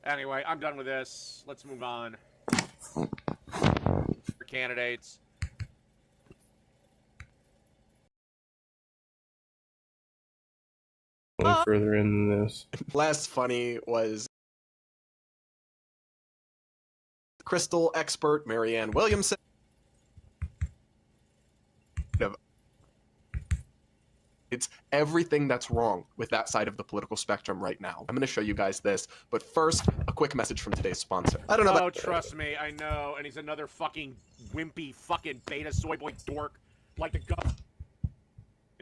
Anyway, I'm done with this. Let's move on. For candidates. Further in this. Last funny was crystal expert Marianne Williamson. It's everything that's wrong with that side of the political spectrum right now. I'm going to show you guys this, but first, a quick message from today's sponsor. I don't know about... Oh, trust me, I know, and he's another fucking wimpy fucking beta soy boy dork like the gun.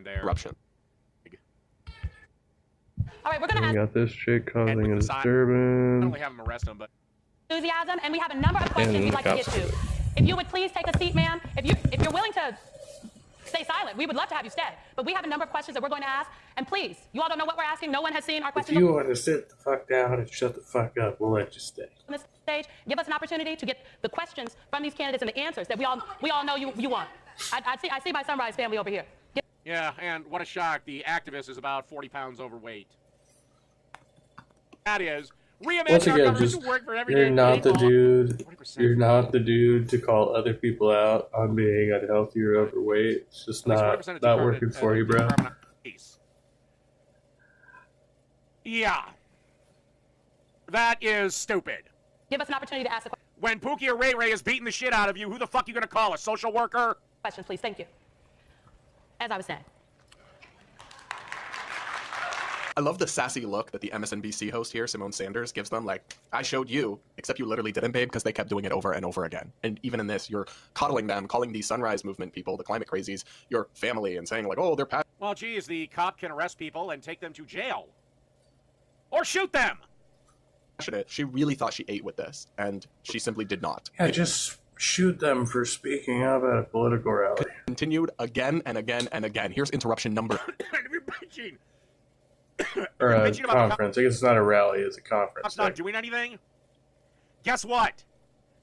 There. Eruption. All right, we're going to We got this chick causing a disturbance. Not only have him arrest him, but... enthusiasm, and we have a number of questions we'd like to get to. If you would please take a seat, ma'am. If you're willing to stay silent, we would love to have you stay. But we have a number of questions that we're going to ask, and please, you all don't know what we're asking. No one has seen our If questions you want to sit the fuck down and shut the fuck up, we'll let you stay. on this stage. Give us an opportunity to get the questions from these candidates and the answers that we all know you want. I see my Sunrise family over here. Yeah, and what a shock. The activist is about 40 pounds overweight. That is. Once again, just you're not the dude. You're not the dude to call other people out on being unhealthy or overweight. It's just not working for you, bro. Yeah, that is stupid. Give us an opportunity to ask the question. When Pookie or Ray Ray is beating the shit out of you, who the fuck are you gonna call? A social worker? Questions, please. Thank you. As I was saying. I love the sassy look that the MSNBC host here, Simone Sanders, gives them. Like, I showed you, except you literally didn't, babe, because they kept doing it over and over again. And even in this, you're coddling them, calling the Sunrise Movement people, the climate crazies, your family, and saying, like, oh, they're passionate. Well, geez, the cop can arrest people and take them to jail. Or shoot them! She really thought she ate with this, and she simply did not. Yeah, just shoot them for speaking up at a political rally. Continued again and again and again. Here's interruption number... Or a conference. I guess it's not a rally, it's a conference. That's not doing anything? Guess what?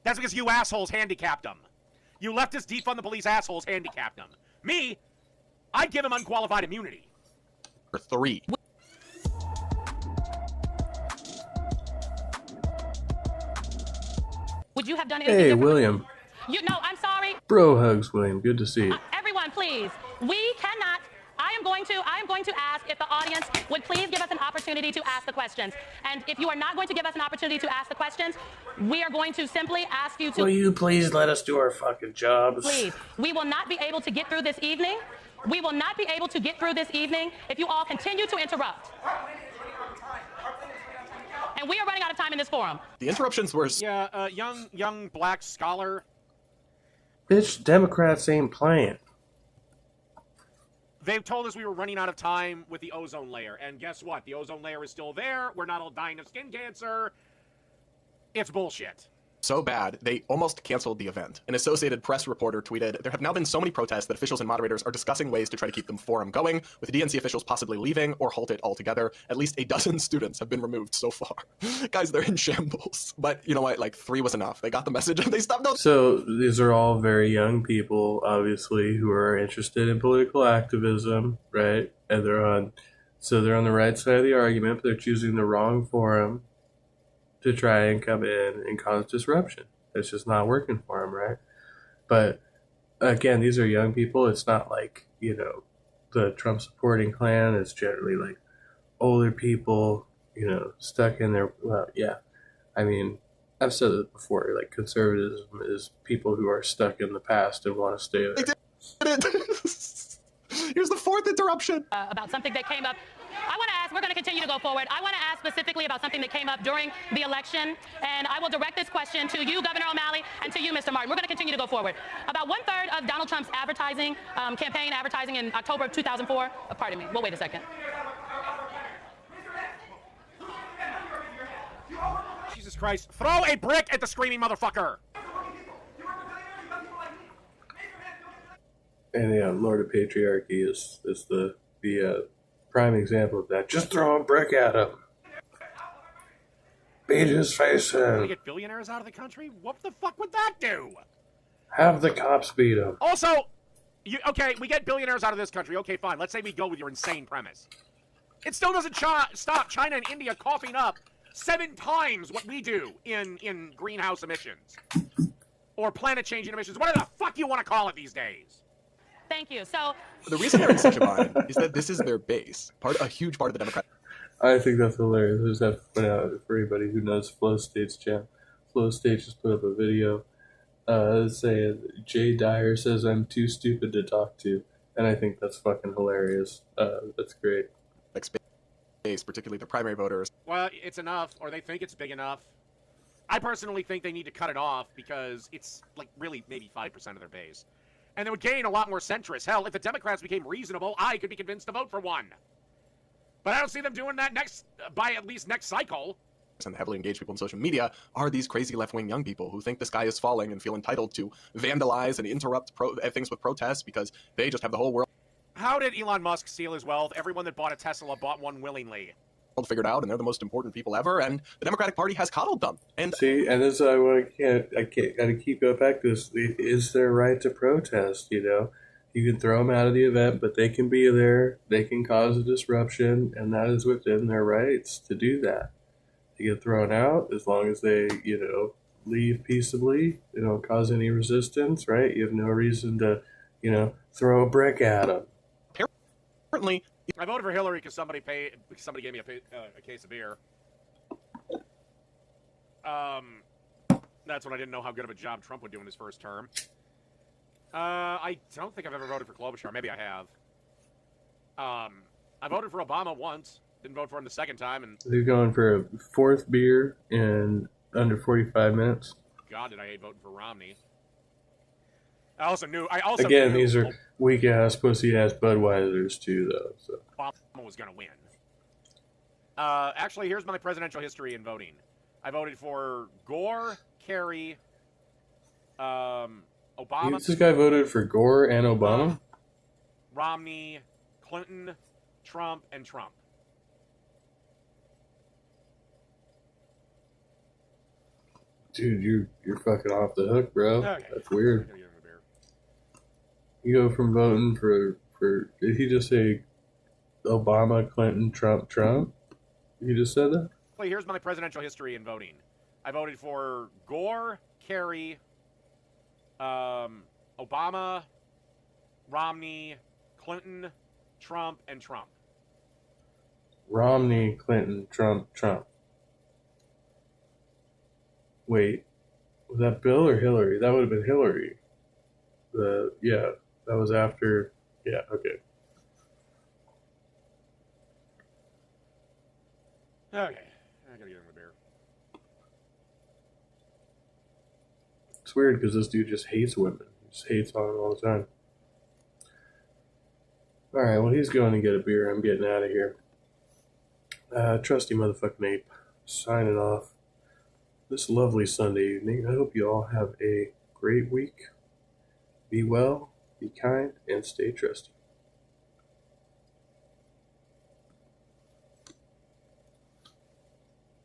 That's because you assholes handicapped them. You leftist defund the police assholes handicapped them. Me, I'd give him unqualified immunity. For 3. Would you have done anything Hey, different? William. No, I'm sorry. Bro hugs, William. Good to see you. Everyone, please. We cannot. I am going to ask if the audience would please give us an opportunity to ask the questions. And if you are not going to give us an opportunity to ask the questions, we are going to simply ask you to... Will you please let us do our fucking jobs? Please. We will not be able to get through this evening. We will not be able to get through this evening if you all continue to interrupt. And we are running out of time in this forum. The interruptions were... Yeah, young black scholar. Bitch, Democrats ain't playing. They've told us we were running out of time with the ozone layer. And guess what? The ozone layer is still there. We're not all dying of skin cancer. It's bullshit. so bad, they almost canceled the event. An Associated Press reporter tweeted, "There have now been so many protests that officials and moderators are discussing ways to try to keep the forum going, with DNC officials possibly leaving or halt it altogether. At least a dozen students have been removed so far." Guys, they're in shambles. But you know what? Like 3 was enough. They got the message and they stopped. So these are all very young people, obviously, who are interested in political activism, right? And they're on the right side of the argument, but they're choosing the wrong forum to try and come in and cause disruption. It's just not working for them, right? But again, these are young people. It's not like, the Trump supporting clan. It's generally like older people, stuck in their, I mean, I've said it before, like conservatism is people who are stuck in the past and want to stay there. Here's the 4th interruption. About something that came up. I want to ask, we're going to continue to go forward. I want to ask specifically about something that came up during the election, and I will direct this question to you, Governor O'Malley, and to you, Mr. Martin. We're going to continue to go forward. About 1/3 of Donald Trump's campaign advertising in October of 2004, pardon me, well, wait a second. Jesus Christ. Throw a brick at the screaming motherfucker! And yeah, Lord of Patriarchy is the prime example of that. Just throw a brick at him. Beat his face Can we in. get billionaires out of the country? What the fuck would that do? Have the cops beat him. Also, okay, we get billionaires out of this country. Okay, fine. Let's say we go with your insane premise. It still doesn't stop China and India coughing up 7 times what we do in greenhouse emissions. Or planet-changing emissions. Whatever the fuck you want to call it these days. Thank you. So The reason they're in such a bind is that this is their base. A huge part of the Democrat. I think that's hilarious. I just have to point out for anybody who knows Flow State's channel. Flow State just put up a video saying Jay Dyer says I'm too stupid to talk to, and I think that's fucking hilarious. That's great. Base, particularly the primary voters. Well, it's enough, or they think it's big enough. I personally think they need to cut it off because it's like really maybe 5% of their base. And they would gain a lot more centrists. Hell, if the Democrats became reasonable, I could be convinced to vote for one. But I don't see them doing that by at least next cycle. And heavily engaged people in social media are these crazy left-wing young people who think the sky is falling and feel entitled to vandalize and interrupt things with protests because they just have the whole world How did Elon Musk steal his wealth? Everyone that bought a Tesla bought one willingly. figured out, and they're the most important people ever, and the Democratic Party has coddled them. And see, and this is I gotta keep going back to this. It is their right to protest. You can throw them out of the event, but they can be there. They can cause a disruption, and that is within their rights to do that. They get thrown out as long as they, leave peaceably. They don't cause any resistance, right? You have no reason to, throw a brick at them. Apparently, I voted for Hillary because somebody gave me a case of beer. That's when I didn't know how good of a job Trump would do in his first term. I don't think I've ever voted for Klobuchar. Maybe I have. I voted for Obama once. Didn't vote for him the second time. And they're going for a 4th beer in under 45 minutes. God, did I hate voting for Romney. I Again, these are weak-ass, pussy-ass Budweisers, too, though. So. Obama was going to win. Actually, here's my presidential history in voting. I voted for Gore, Kerry, Obama. This guy voted for Gore and Obama? Romney, Clinton, Trump, and Trump. Dude, you're fucking off the hook, bro. Okay. That's weird. You go from voting for did he just say Obama, Clinton, Trump, Trump? You just said that? Well, here's my presidential history in voting. I voted for Gore, Kerry, Obama, Romney, Clinton, Trump, and Trump. Romney, Clinton, Trump, Trump. Wait, was that Bill or Hillary? That would have been Hillary. That was after. Yeah, okay. Okay, I gotta get him a beer. It's weird because this dude just hates women. He just hates on them all the time. Alright, well, he's going to get a beer. I'm getting out of here. Trusty motherfucking ape. Signing off. this lovely Sunday evening. I hope you all have a great week. Be well, be kind, and stay trusty.